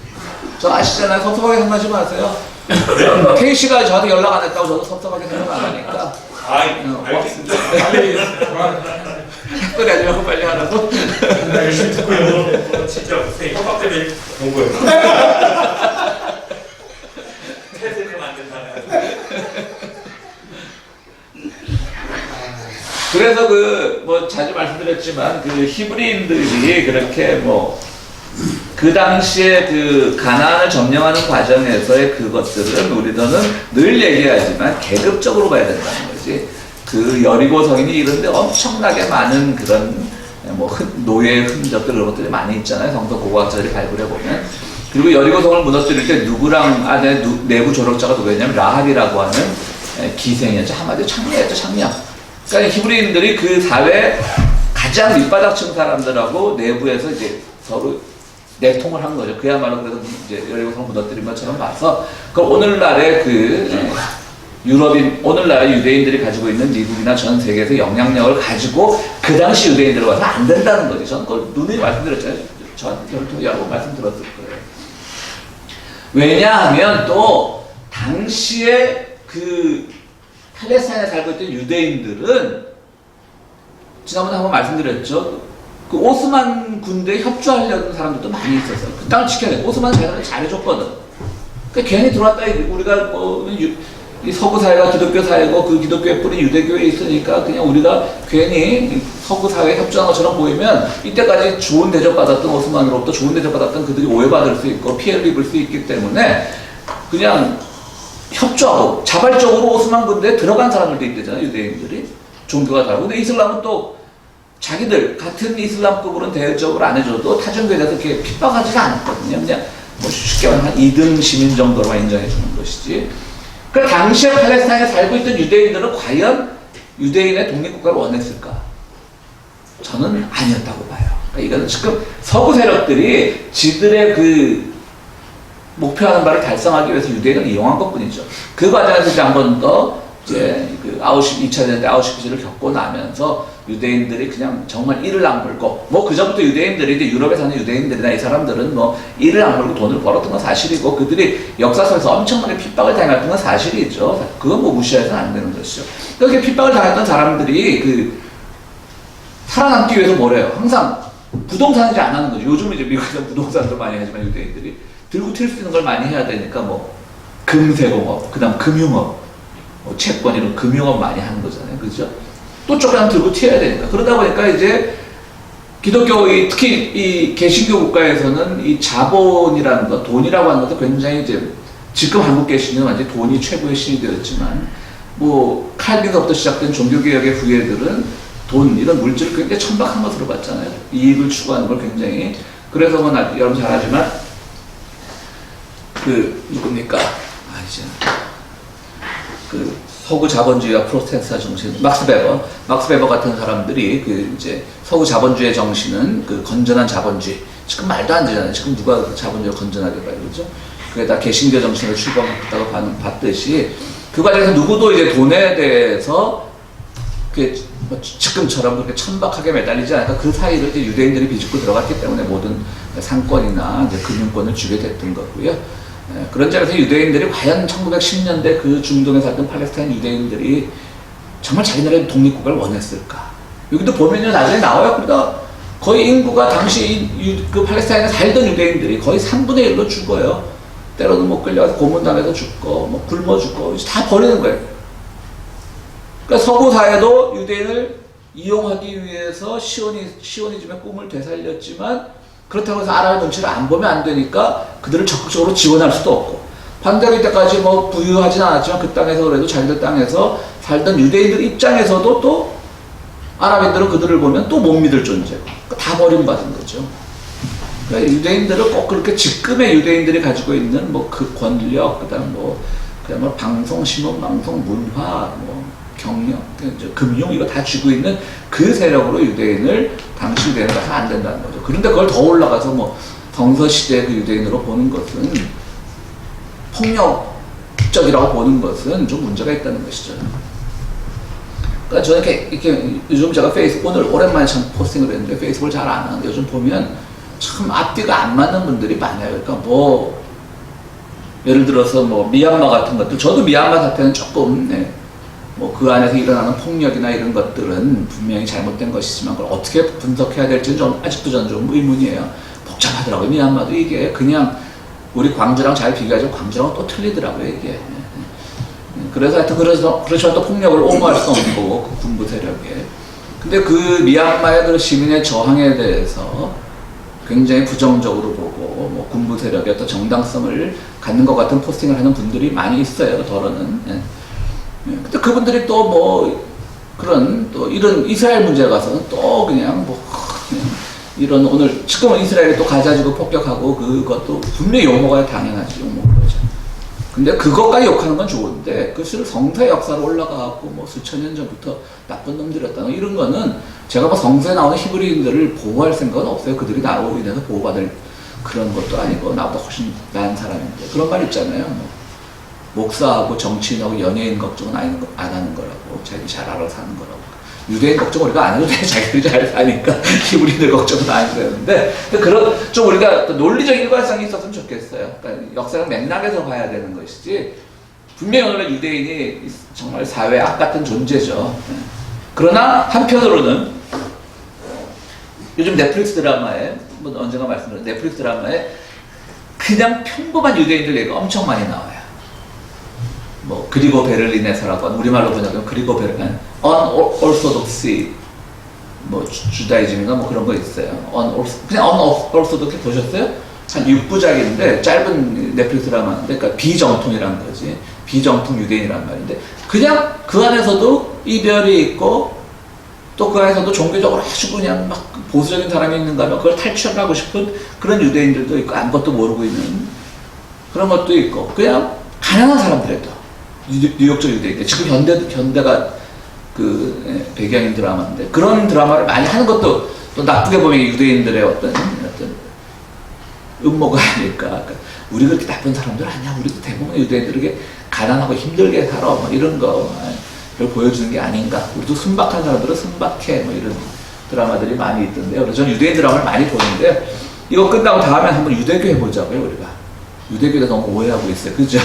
저 아시잖아요. 섭섭하게 생각하지 마세요. 태희 씨가 저한테 연락 안 했다고 저도 섭섭하게 생각 안 하니까.
알겠습니다.
햇소리 하지 말고 빨리 하라고.
열심히 듣고요. 진짜 협박 때문에 온 거예요. 태세는 안 된다.
그래서 자주 말씀드렸지만 그 히브리인들이 그렇게 그 당시에 그 가나안을 점령하는 과정에서의 그것들은 우리들은 늘 얘기하지만 계급적으로 봐야 된다는 거지. 그 여리고 성인이 이런데 엄청나게 많은 그런 노예 흔적들 이런 것들이 많이 있잖아요. 성서 고고학자들이 발굴해 보면. 그리고 여리고 성을 무너뜨릴 때 내부 조력자가 누구였냐면 라합이라고 하는 기생이었죠. 한마디로 창녀였죠. 창녀. 그러니까 히브리인들이 그 사회 가장 밑바닥층 사람들하고 내부에서 이제 서로 내통을 한 거죠. 그야말로 그래서 이제 여리고성 무너뜨린 것처럼 봐서 그 오늘날의 오늘날의 유대인들이 가지고 있는 미국이나 전 세계에서 영향력을 가지고 그 당시 유대인들을 봐서 안 된다는 거죠. 저는 그걸 누누이 말씀드렸잖아요. 저한테 여러 번 말씀드렸을 거예요. 왜냐하면 또 당시에 그 팔레스타인에 살고 있던 유대인들은 지난번에 한번 말씀드렸죠. 그 오스만 군대에 협조하려는 사람들도 많이 있었어요. 그 땅을 지켜야 돼. 오스만 대단히 잘해줬거든. 그러니까 괜히 들어왔다. 우리가 이 서구 사회가 기독교 사회고 그 기독교의 뿌리 유대교에 있으니까 그냥 우리가 괜히 서구 사회에 협조한 것처럼 보이면 이때까지 좋은 대접받았던 오스만으로부터 좋은 대접받았던 그들이 오해받을 수 있고 피해를 입을 수 있기 때문에 그냥 협조하고 자발적으로 오스만 군대에 들어간 사람들도 있대잖아요. 유대인들이. 종교가 다르고. 근데 이슬람은 또 자기들 같은 이슬람급으로는 대외적으로 안 해줘도 타종교에 대해서 이렇게 핍박하지가 않았거든요. 그냥 쉽게 말하면 한 2등 시민 정도로만 인정해 주는 것이지. 그 당시에 팔레스타인에 살고 있던 유대인들은 과연 유대인의 독립국가를 원했을까? 저는 아니었다고 봐요. 그러니까 이거는 지금 서구 세력들이 지들의 그 목표하는 바를 달성하기 위해서 유대인을 이용한 것 뿐이죠. 그 과정에서 이제 한 번 더 이제 그 2차 대전 때 아우슈비츠를 겪고 나면서 유대인들이 그냥 정말 이를 악물고, 뭐 그전부터 유대인들이 이제 유럽에 사는 유대인들이나 이 사람들은 뭐 이를 악물고 돈을 벌었던 건 사실이고, 그들이 역사상에서 엄청나게 핍박을 당했던 건 사실이죠. 그건 뭐 무시해서는 안 되는 것이죠. 그렇게 핍박을 당했던 사람들이 그 살아남기 위해서 뭐래요? 항상 부동산을 안 하는 거죠. 요즘 이제 미국에서 부동산도 많이 하지만 유대인들이 들고 튈 수 있는 걸 많이 해야 되니까 뭐 금세공업, 그 다음 금융업, 뭐 채권 이런 금융업 많이 하는 거잖아요. 그죠? 또 조금 들고 튀어야 되니까. 그러다 보니까 이제 기독교, 특히 이 개신교 국가에서는 이 자본이라는 것, 돈이라고 하는 것도 굉장히 이제 지금 한국 개신교는 완전히 돈이 최고의 신이 되었지만, 뭐 칼빈서부터 시작된 종교개혁의 후예들은 돈, 이런 물질을 굉장히 천박한 것으로 봤잖아요. 이익을 추구하는 걸 굉장히. 그래서 뭐 여러분 잘 알지만 그 누굽니까? 이제 그 서구 자본주의와 프로테스탄 정신, 막스 베버 같은 사람들이 그 이제 서구 자본주의 정신은 그 건전한 자본주의. 지금 말도 안 되잖아요. 지금 누가 그 자본주의를 건전하게 봐요, 그죠? 그게 다 개신교 정신을 출범했다고 봤듯이, 그 과정에서 누구도 이제 돈에 대해서 그 지금처럼 그렇게 천박하게 매달리지 않으니까 그 사이를 이제 유대인들이 비집고 들어갔기 때문에 모든 상권이나 이제 금융권을 주게 됐던 거고요. 그런 점에서 유대인들이 과연 1910년대 그 중동에 살던 팔레스타인 유대인들이 정말 자기네의 독립국가를 원했을까? 여기도 보면요, 나중에 나와요. 그러다 거의 인구가 당시 그 팔레스타인에 살던 유대인들이 거의 3분의 1로 죽어요. 때로는 뭐 끌려가서 고문당해서 죽고, 뭐 굶어 죽고, 다 버리는 거예요. 그러니까 서구 사회도 유대인을 이용하기 위해서 시오니즘의 꿈을 되살렸지만, 그렇다고 해서 아랍의 눈치를 안 보면 안 되니까 그들을 적극적으로 지원할 수도 없고, 반대로 이때까지 뭐 부유하진 않았지만 그 땅에서 그래도 자기들 땅에서 살던 유대인들 입장에서도 또 아랍인들은 그들을 보면 또 못 믿을 존재고, 다 버림받은 거죠. 그러니까 유대인들을 꼭 그렇게 지금의 유대인들이 가지고 있는 뭐 그 권력, 그다음 뭐 방송, 신문, 방송, 문화, 뭐 경력, 금융 이거 다 쥐고 있는 그 세력으로 유대인을 당시 유대인을 가서 안 된다는 거죠. 그런데 그걸 더 올라가서 뭐 성서 시대의 그 유대인으로 보는 것은, 폭력적이라고 보는 것은 좀 문제가 있다는 것이죠. 그러니까 저는 이렇게 요즘 제가 오늘 오랜만에 참 포스팅을 했는데 페이스북을 잘 안 하는데, 요즘 보면 참 앞뒤가 안 맞는 분들이 많아요. 그러니까 뭐 예를 들어서 뭐 미얀마 같은 것들, 저도 미얀마 사태는 조금 뭐 그 안에서 일어나는 폭력이나 이런 것들은 분명히 잘못된 것이지만 그걸 어떻게 분석해야 될지는 좀 아직도 저는 좀 의문이에요. 복잡하더라고요. 미얀마도 이게 그냥 우리 광주랑 잘 비교하자면 광주랑은 또 틀리더라고요, 이게. 그래서 하여튼 그렇지만 또 폭력을 옹호할 수 없는 거고, 그 군부 세력에. 근데 그 미얀마의 그 시민의 저항에 대해서 굉장히 부정적으로 보고, 뭐 군부 세력의 어떤 정당성을 갖는 것 같은 포스팅을 하는 분들이 많이 있어요, 더러는. 근데 그분들이 또 뭐 그런 또 이런 이스라엘 문제에 가서는 또 그냥 이런 지금은 이스라엘이 또 가자 지구 폭격하고 그것도 분명히 용어가 당연하지, 용어죠. 근데 그것까지 욕하는 건 좋은데, 그것을 성서의 역사로 올라가고 뭐 수천 년 전부터 나쁜 놈들이었다, 이런 거는 제가 뭐 성서에 나오는 히브리인들을 보호할 생각은 없어요. 그들이 나로 인해서 보호받을 그런 것도 아니고 나보다 훨씬 나은 사람인데, 그런 말 있잖아요. 뭐 목사하고 정치인하고 연예인 걱정은 안 하는 거라고, 자기 잘 알아서 하는 거라고. 유대인 걱정 우리가 안 해도 돼. 자기들이 잘 사니까 히브리인들 걱정은 안 해도 되는데, 그런 좀 우리가 논리적 일관성이 있었으면 좋겠어요. 그러니까 역사를 맥락에서 봐야 되는 것이지, 분명히 오늘 유대인이 정말 사회의 악 같은 존재죠. 그러나 한편으로는 요즘 넷플릭스 드라마에, 뭐 언젠가 말씀드렸는데 넷플릭스 드라마에 그냥 평범한 유대인들 얘기가 엄청 많이 나와요. 뭐 그리고 베를린에서라고 하는, 우리말로 번역하면 그리고 베를린, unorthodoxy, 뭐 주다이즘인가 뭐 그런 거 있어요. 그냥 unorthodoxy 보셨어요? 한 6부작인데 짧은 넷플릭스 드라마인데, 그러니까 비정통이라는 거지. 비정통 유대인이란 말인데, 그냥 그 안에서도 이별이 있고, 또 그 안에서도 종교적으로 아주 그냥 막 보수적인 사람이 있는가 하면 그걸 탈취하고 싶은 그런 유대인들도 있고, 아무것도 모르고 있는 그런 것도 있고, 그냥 가난한 사람들에도 뉴욕적 유대인들, 지금 현대가 그 배경인 드라마인데, 그런 드라마를 많이 하는 것도 또 나쁘게 보면 유대인들의 어떤 음모가 아닐까. 그러니까 우리 그렇게 나쁜 사람들 아니야. 우리도 대부분 유대인들에게 가난하고 힘들게 살아 뭐 이런 거를 보여주는 게 아닌가. 우리도 순박한 사람들은 순박해 뭐 이런 드라마들이 많이 있던데요. 그래서 저는 유대인 드라마를 많이 보는데 이거 끝나고 다음에 한번 유대교 해보자고요. 우리가 유대교에 너무 오해하고 있어요. 그죠?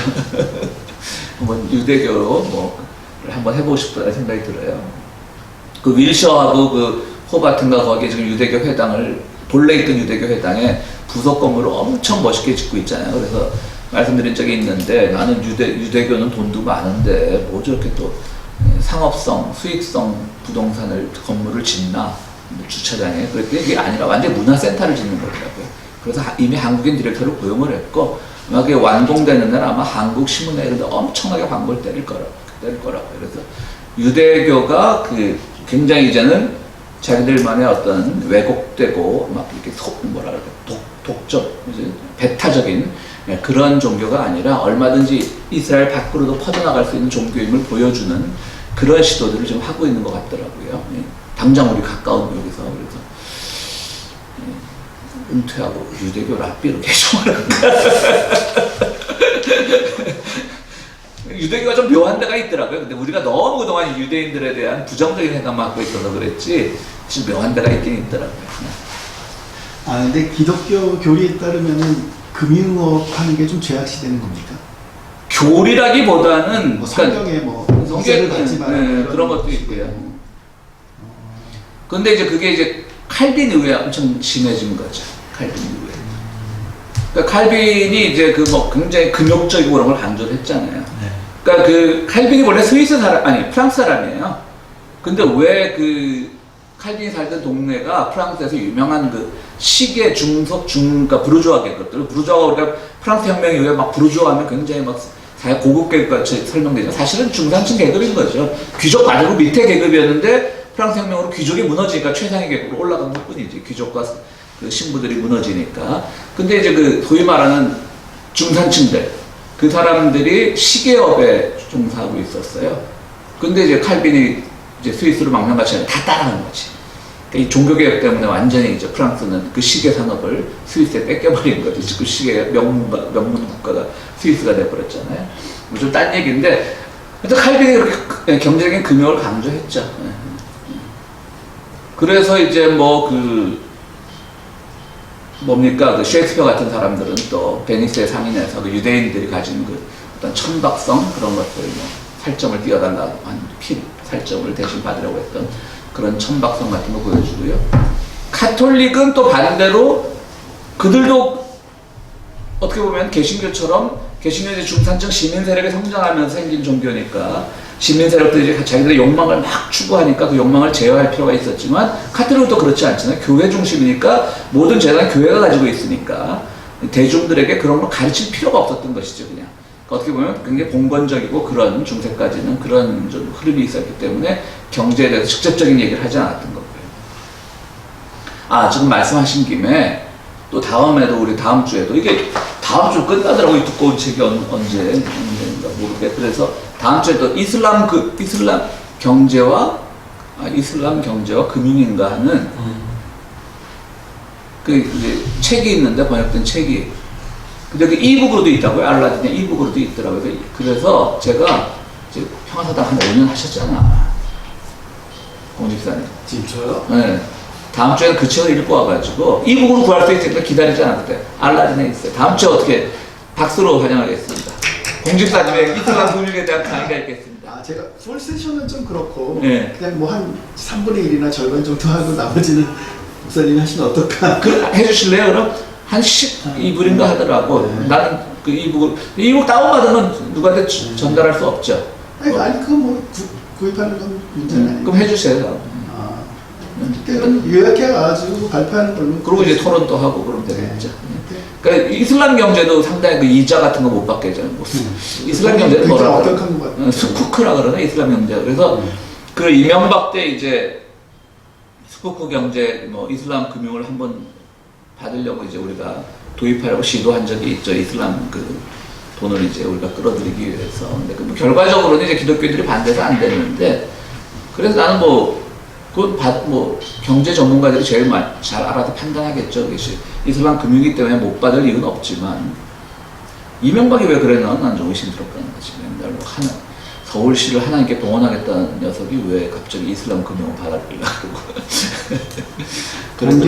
한번 유대교로 뭐 한번 해보고 싶다는 생각이 들어요. 그 윌셔하고 그 호바튼가 거기에 지금 유대교 회당을 본래 있던 유대교 회당에 부속 건물을 엄청 멋있게 짓고 있잖아요. 그래서 말씀드린 적이 있는데 나는 유대교는 돈도 많은데 뭐 저렇게 또 상업성, 수익성 부동산을 건물을 짓나 주차장에 그렇게 이게 아니라 완전 문화센터를 짓는 거더라고요. 그래서 이미 한국인 디렉터를 고용을 했고 그게 완공되는 날 아마 한국 신문에 이런 데 엄청나게 광고를 때릴 거라고. 그래서 유대교가 그 굉장히 이제는 자기들만의 어떤 왜곡되고 막 이렇게 뭐라 그럴까 독적, 배타적인 그런 종교가 아니라 얼마든지 이스라엘 밖으로도 퍼져나갈 수 있는 종교임을 보여주는 그런 시도들을 좀 하고 있는 것 같더라고요. 당장 우리 가까운 여기서 그래서 은퇴하고 유대교 랍비 이렇게 유대교가 좀 묘한 데가 있더라고요. 근데 우리가 너무 그동안 유대인들에 대한 부정적인 생각만 갖고 있어서 그랬지 좀 묘한 데가 있긴 있더라고요.
아 근데 기독교 교리에 따르면은 금융업 하는 게 좀 죄악시되는 겁니까?
교리라기보다는
뭐 성경에 뭐
성경에
받지 말라
그런 것도 있고요. 근데 이제 그게 이제 칼빈 이후에 엄청 심해진 거죠. 칼빈 이후에. 그러니까 칼빈이 이제 그 뭐 굉장히 금욕적이고 그런 걸 강조를 했잖아요. 그러니까 그 칼빈이 원래 스위스 사람 아니 프랑스 사람이에요. 근데 왜 그 칼빈이 살던 동네가 프랑스에서 유명한 그 시계 그러니까 부르주아 계급들. 부르주아가 우리가 프랑스 혁명 이후에 막 부르주아 하면 굉장히 막 고급 계급같이 설명되죠. 사실은 중산층 계급인 거죠. 귀족 아니고 밑에 계급이었는데 프랑스 혁명으로 귀족이 무너지니까 최상위 계급으로 올라간 것 뿐이지. 귀족과 그 신부들이 무너지니까. 근데 이제 그 소위 말하는 중산층들, 그 사람들이 시계업에 종사하고 있었어요. 근데 이제 칼빈이 이제 스위스로 망명같이 다 따라간 거지. 그러니까 이 종교개혁 때문에 완전히 이제 프랑스는 그 시계 산업을 스위스에 뺏겨버린 거지. 그 시계 명문 국가가 스위스가 돼버렸잖아요. 좀 딴 얘기인데, 그래서 칼빈이 그렇게 경제적인 금융을 강조했죠. 그래서 이제 뭐 뭡니까 그 셰익스피어 같은 사람들은 또 베니스의 상인에서 그 유대인들이 가진 그 어떤 천박성 그런 것들 뭐 살점을 띄워달라고 한 살점을 대신 받으려고 했던 그런 천박성 같은 거 보여주고요. 카톨릭은 또 반대로 그들도 어떻게 보면 개신교처럼 개신교의 중산층 시민 세력이 성장하면서 생긴 종교니까 시민 세력들이 자기들의 욕망을 막 추구하니까 그 욕망을 제어할 필요가 있었지만 카톨릭은 또 그렇지 않잖아요. 교회 중심이니까 모든 재산은 교회가 가지고 있으니까 대중들에게 그런 걸 가르칠 필요가 없었던 것이죠. 그냥 어떻게 보면 굉장히 봉건적이고 그런 중세까지는 그런 좀 흐름이 있었기 때문에 경제에 대해서 직접적인 얘기를 하지 않았던 거고요. 아 지금 말씀하신 김에 또 다음에도 우리 다음 주에도 이게 다음 주 끝나더라고요. 이 두꺼운 책이 언제인가 모르게. 그래서 다음 주에 또 이슬람 경제와 금융인가 하는 그 이제 책이 있는데 번역된 책이 근데 그 이북으로도 있다고요. 알라딘에 이북으로도 있더라고요. 그래서 제가 이제 평화사당 한 5년 하셨잖아. 공집사님.
진짜요?
네. 다음 주에는 그 책을 읽고 와가지고 이북으로 구할 수 있으니까 기다리지 않아도 돼. 알라딘에 있어요. 다음 주에 어떻게 박수로 환영하겠습니다. 공집사님의 이슬람 금융에 대한 강의가 있겠습니다.
아 제가 풀 세션은 좀 그렇고
네.
그냥 뭐 한 3분의 1이나 절반 정도 하고 나머지는 목사님 하시면 어떨까?
해주실래요? 그럼 한 12불인가 하더라고.
네.
나는 그 이북 다운받으면 누구한테 전달할 수 없죠.
아니 그거 뭐 구입하는 건 문제는 아니고.
그럼 해주세요.
아, 그럼 요약해가지고 발표하는 걸로.
그리고 이제 토론도 하고 그러면 되겠죠.
네.
그러니까 이슬람 경제도 상당히 그 이자 같은 거 못 받게 해줘요. 이슬람 경제는 뭐라 그러나?
어떡한 것 같아요.
스쿠크라 그러나 이슬람 경제. 그래서 그 이명박 때 이제 스쿠크 경제 뭐 이슬람 금융을 한번 받으려고 이제 우리가 도입하려고 시도한 적이 있죠. 이슬람 그 돈을 이제 우리가 끌어들이기 위해서. 근데 그 뭐 결과적으로는 이제 기독교인들이 반대해서 안 됐는데 그래서 나는 뭐 경제 전문가들이 제일 잘 알아서 판단하겠죠. 이슬람 금융이기 때문에 못 받을 이유는 없지만 이명박이 왜 그랬나 난 좀 의심스럽다는 거지. 맨날 서울시를 하나님께 동원하겠다는 녀석이 왜 갑자기 이슬람 금융을 받아들이려고 그러고.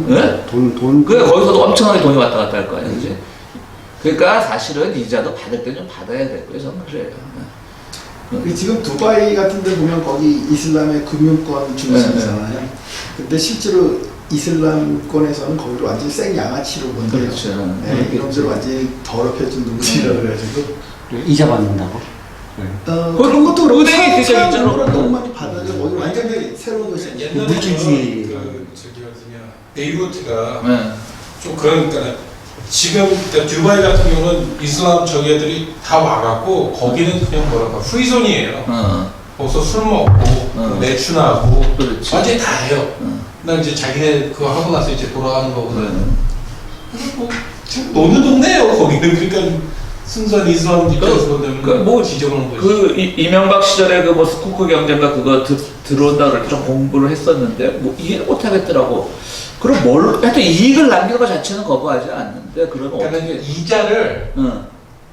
네?
돈.
그래, 거기서도 엄청나게 돈이 왔다 갔다 할 거 아니야, 그지? 그러니까 사실은 이자도 받을 때 좀 받아야 되고요, 저는 그래요.
지금 두바이 같은 데 보면 거기 이슬람의 금융권 중심이잖아요. 근데 실제로 이슬람권에서는 거기를 완전히 생 양아치로 본대요.
그렇죠.
네, 이놈들 완전히 더럽혀진 놈들이라 그래가지고.
이자 받는다고?
그런 것도 그렇고
은행이 진짜 있잖아.
너무 많이 받아줘. 어디 완전히 새로운 것이
옛날에
물질주의.
저기 어디냐 베이루트가
네.
좀 그러니까 지금 그러니까 두바이 같은 경우는 이슬람 저기 애들이 다 와갖고 거기는 그냥 뭐랄까 프리존이에요. 거기서 술 먹고 매춘하고
그렇지.
완전히 다 해요. 나 이제 자기네 그거 하고 나서 이제 돌아가는 거거든. 뭐 지금 노는 동네예요 거기는. 그러니까 순수한 이슬람 입장에서 본다면
뭐
지저분한 거지.
그 이명박 시절에 그 뭐 스쿠크 경제인가 그거 들어온다 그래서 좀 공부를 했었는데 뭐 이해를 못 하겠더라고. 그럼 하여튼 이익을 남기는 것 자체는 거부하지 않는데 그러면
그러니까
어떻게?
이자를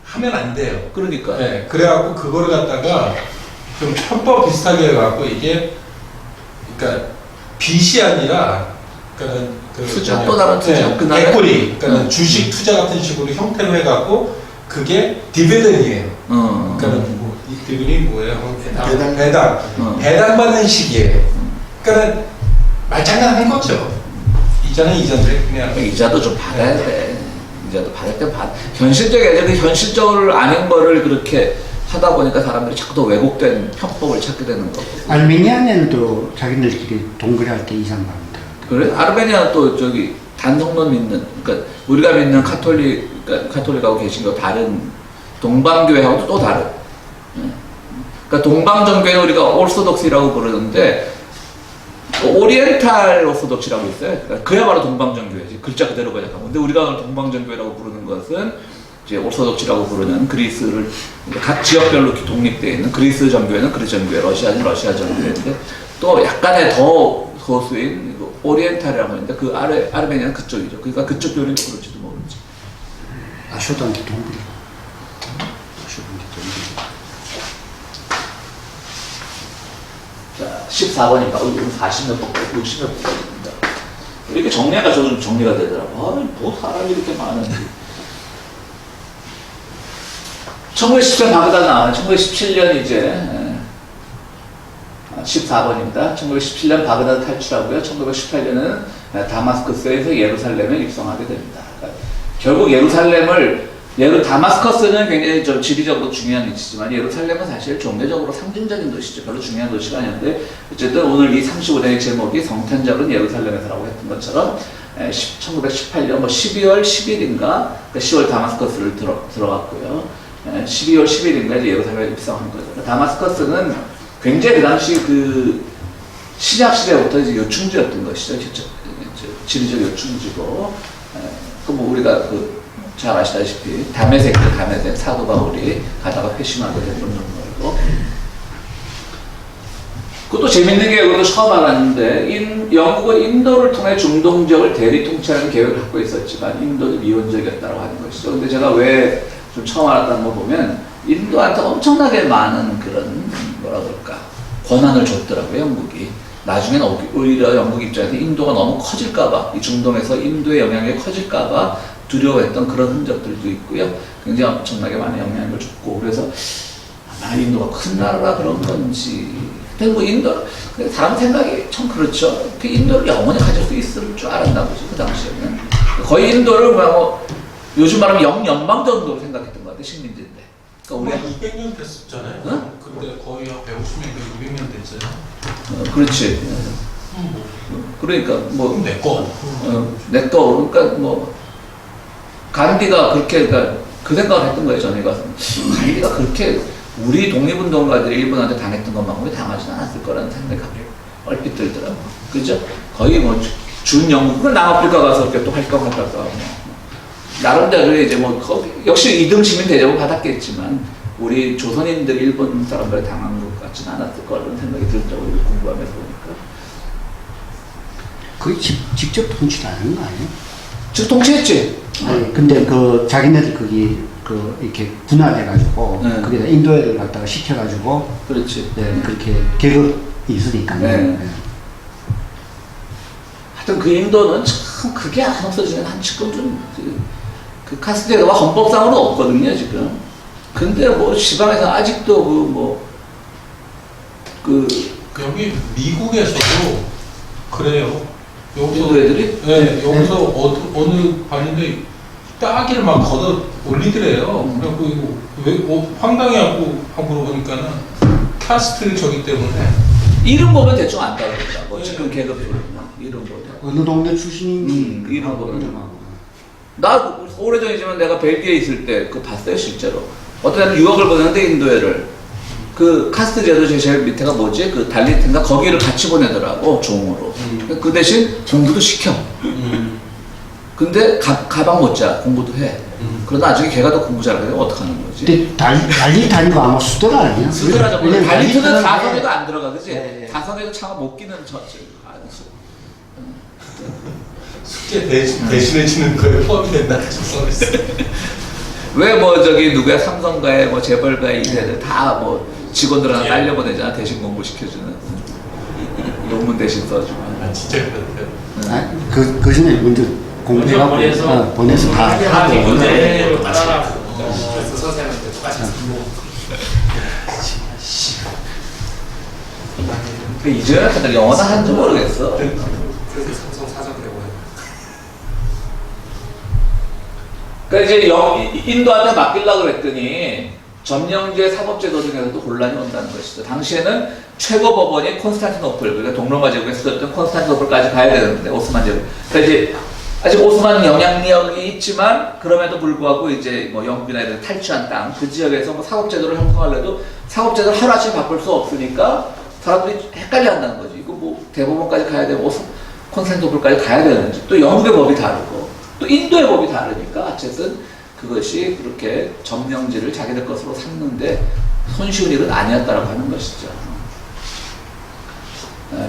하면 안 돼요.
그러니까.
네, 그래갖고 그거를 갖다가 좀 편법 비슷하게 해갖고 이게 그러니까 빚이 아니라 그러니까 그
투자, 또 다른 투자. 그날에?
에코리 그러니까 주식 투자 같은 식으로 형태로 해갖고 그게 디비던이에요. 그러니까 뭐 이 디비던이 뭐예요? 배당 받는 식이에요. 그러니까 말장난한 거죠. 이자는 이자인데 그냥
이자도 좀 받아야 돼. 이자도 받을 때 현실적으로 아닌 거를 그렇게 하다 보니까 사람들이 자꾸 더 왜곡된 편법을 찾게 되는 거고.
알메니아는 자기들끼리 동거래할 때 이상 받는다.
그래? 아르메니아는 또 저기 단성론 믿는, 그러니까 우리가 믿는 카톨릭하고 개신교 다른 동방교회하고도 또 다른. 그러니까 동방정교회는 우리가 오르소독스라고 부르는데 오리엔탈 오르소독스라고 있어요. 그러니까 그야말로 동방정교회지. 글자 그대로 번역하면. 근데 우리가 동방정교회라고 부르는 것은 이제 오르소독스라고 부르는 그리스를 각 지역별로 독립되어 있는 그리스 정교회는 그리스 정교회, 러시아는 러시아 정교회인데 또 약간의 더 소수인 오리엔탈이라고 하는데 그 아르메니아는 그쪽이죠. 그러니까 그쪽 교회는 그럴지도 모르지.
아쇼단테 동거래. 아쇼단테 동거래.
자, 14번이니까 우리 40몇 번, 60몇 번입니다. 이렇게 정리가 좀 정리가 되더라고. 뭐 사람이 이렇게 많은지. 1917년 바그다드 나와요. 1917년 이제 14번입니다. 1917년 바그다드 탈출하고요. 1918년은 다마스커스에서 예루살렘에 입성하게 됩니다. 그러니까 결국 다마스커스는 굉장히 좀 지리적으로 중요한 위치지만 예루살렘은 사실 종교적으로 상징적인 도시죠. 별로 중요한 도시가 아니었는데 어쨌든 오늘 이 35장의 제목이 성탄절은 예루살렘에서라고 했던 것처럼 1918년 12월 10일인가 그러니까 10월 다마스커스를 들어갔고요. 12월 10일인가 예루살렘에 입성한 거죠. 다마스커스는 굉장히 그 당시 그 신약시대부터 이제 요충지였던 것이죠. 지리적 요충지고, 뭐 우리가 잘 아시다시피 다메섹 사도 바울이 가다가 회심하게 됐던 거고. 그것도 재밌는 게 이것도 처음 알았는데 영국은 인도를 통해 중동 지역을 대리 통치하는 계획을 갖고 있었지만 인도는 미온적이었다고 하는 것이죠. 근데 제가 왜 좀 처음 알았다는 거 보면 인도한테 엄청나게 많은 그런 뭐라 그럴까 권한을 줬더라고요, 영국이. 나중에는 오히려 영국 입장에서 인도가 너무 커질까봐, 이 중동에서 인도의 영향력이 커질까봐 두려워했던 그런 흔적들도 있고요. 굉장히 엄청나게 많은 영향을 줬고, 그래서 아마 인도가 큰 나라라 그런 건지. 근데 뭐 사람 생각이 참 그렇죠. 그 인도를 영원히 가질 수 있을 줄 알았나 보지, 그 당시에는. 거의 인도를 요즘 말하면 영연방 정도로 생각했던 것 같아, 식민지인데. 그러니까 우리가
200년 됐었잖아요.
응?
근데 거의 150년, 200년 됐어요.
그렇지. 그러니까
그럼 내 거.
내 거. 그러니까 간디가 그렇게 그 생각을 했던 거예요. 전에 가서 간디가 그렇게 우리 독립운동가들이 일본한테 당했던 것만큼은 당하지는 않았을 거라는 생각이 얼핏 들더라고. 그죠? 거의 준영국, 남아프리카 가서 이렇게 또 활동하다가 나름대로 이제 역시 2등 시민 대접을 받았겠지만 우리 조선인들 일본 사람들이 당한 것 같지는 않았을 거라는 생각이 들더라고요. 공부하면서 보니까.
거의 직접 통치도 하는 거 아니에요?
즉 통치했지.
아니, 근데 자기네들 거기 그 이렇게 분할해가지고
네.
거기다 인도애를 갖다가 시켜가지고
그렇지.
네, 그렇게 계급이 있으니까.
네. 하여튼 그 인도는 참 그게 안 없어지면 한 지금 그 카스트 제도가 헌법상으로 없거든요 지금. 근데 뭐 지방에서 아직도
여기 미국에서도 그래요. 여기서
인도 애들이
네, 여기서 어느 봤는데 따기를 막 걷어 올리더래요. 그래갖고 이거 왜 황당해하고 물어보니까는 카스트 저기 때문에.
이름 보면 대충 안다고 그러니까 뭐 지금 계급별로 이름 보면.
어느 동네 출신인지
이름 보면.
이름하고.
나 오래전이지만 내가 벨기에 있을 때 그 봤어요 실제로. 어떤 애는 유학을 보냈는데 인도애를 그 카스트 제도 제일 밑에가 뭐지? 그 달리트인가 거기를 같이 보내더라고 종으로. 그 대신 공부도 시켜. 근데 가방 못 짜 공부도 해. 그러다 나중에 걔가 더 공부 잘하면 어떡하는 거지?
근데 달리가 아마 수도라 아니야?
수도라죠.
왜냐면
달리트는
달리트는-
다성에도 안 들어가 그지?
네.
다성에도 차가 못 끼는
숙제 대신해주는 거에 포함이 된다.
왜 뭐 저기 누구야 삼성가에 뭐 재벌가에 이제들 다 뭐 직원들 하나 딸려보내잖아 대신 공부 시켜주는 논문 대신 써주고.
아 진짜 그렇대요.
그 전에 먼저 공부해갖고 보내서 다 하고.
문제를 따라라고 그래서 선생님한테 똑같이
그 이제는 다들 영어나 한지 모르겠어.
그래서 삼성 사장되고
그러니까 이제 인도한테 맡기려고 그랬더니 점령제 사법제도 중에서도 혼란이 온다는 것이죠. 당시에는 최고 법원이 콘스탄티노플, 그러니까 동로마 제국에 쓰였던 콘스탄티노플까지 가야 되는데 오스만 제국. 그러니까 이제 아직 오스만 영향력이 있지만 그럼에도 불구하고 이제 뭐 영국이나 이런 탈취한 땅 그 지역에서 뭐 사법제도를 형성하려도 사법제도를 하루아침에 바꿀 수 없으니까 사람들이 헷갈려 한다는 거지. 이거 뭐 대법원까지 가야 되고 콘스탄티노플까지 가야 되는지 또 영국의 법이 다르고 또 인도의 법이 다르니까 어쨌든 그것이 그렇게 점령지를 자기들 것으로 삼는데 손쉬운 일은 아니었다라고 하는 것이죠.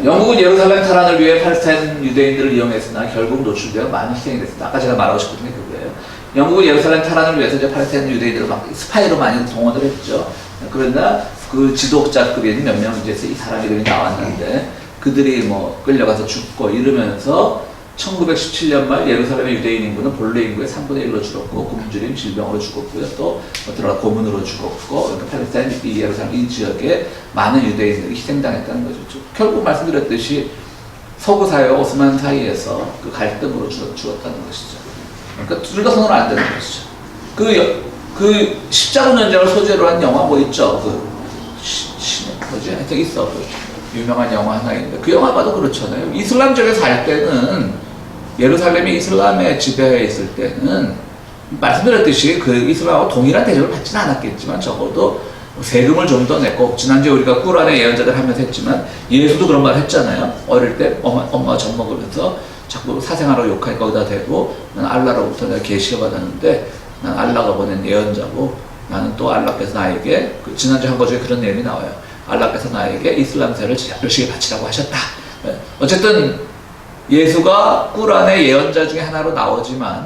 영국은 예루살렘 탈환을 위해 팔레스타인 유대인들을 이용했으나 결국 노출되어 많은 희생이 됐습니다. 아까 제가 말하고 싶은 게 그거예요. 영국은 예루살렘 탈환을 위해서 이제 팔레스타인 유대인들을 막 스파이로 많이 동원을 했죠. 그러나 그 지도자급인 몇 명 이제 이 사람들이 나왔는데 그들이 뭐 끌려가서 죽고 이러면서 1917년 말 예루살렘의 유대인 인구는 본래 인구의 3분의 1로 줄었고 굶주림, 질병으로 죽었고요. 또 들어가 고문으로 죽었고 그러니까 팔레스타인 이 예루살렘 이 지역에 많은 유대인들이 희생당했다는 거죠. 결국 말씀드렸듯이 서구 사회와 오스만 사이에서 그 갈등으로 죽었다는 것이죠. 그러니까 둘 다 손을 안 대는 것이죠. 그 십자군 전쟁을 소재로 한 영화 뭐 있죠? 뭐지? 하여튼 있어. 그 유명한 영화 하나 있는데 그 영화 봐도 그렇잖아요. 이슬람적에 살 때는 예루살렘이 이슬람의 지배에 있을 때는 말씀드렸듯이 그 이슬람하고 동일한 대접을 받지는 않았겠지만 적어도 세금을 좀 더 냈고 지난주에 우리가 꿀안의 예언자들 하면서 했지만 예수도 그런 말 했잖아요. 어릴 때 엄마가 젖 먹으면서 자꾸 사생아라고 욕하니까 거기다 대고 나는 알라로부터 내가 계시를 받았는데 난 알라가 보낸 예언자고 나는 또 알라께서 나에게 지난주에 한 거 중에 그런 내용이 나와요. 알라께서 나에게 이슬람세를 열심히 바치라고 하셨다. 어쨌든 예수가 꿀안의 예언자 중에 하나로 나오지만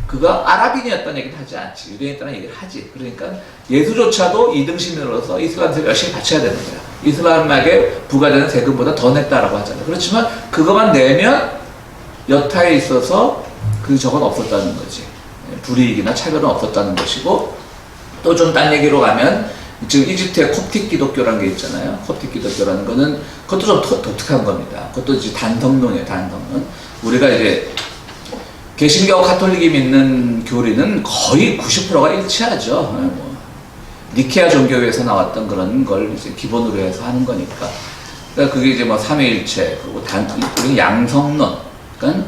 그가 아랍인이었다는 얘기는 하지 않지. 유대인이었다는 얘기를 하지. 그러니까 예수조차도 2등신으로서 이슬람세를 열심히 바쳐야 되는 거야. 이슬람에게 부과되는 세금보다 더 냈다라고 하잖아요. 그렇지만 그것만 내면 여타에 있어서 그 적은 없었다는 거지. 불이익이나 차별은 없었다는 것이고 또 좀 딴 얘기로 가면 지금 이집트의 콥틱 기독교라는 게 있잖아요. 콥틱 기독교라는 거는 그것도 좀 독특한 겁니다. 그것도 이제 단성론이에요. 단성론. 우리가 이제 개신교와 카톨릭이 믿는 교리는 거의 90%가 일치하죠. 뭐 니케아 종교에서 나왔던 그런 걸 이제 기본으로 해서 하는 거니까. 그러니까 그게 이제 뭐 삼위일체 그리고 우리는 양성론. 그러니까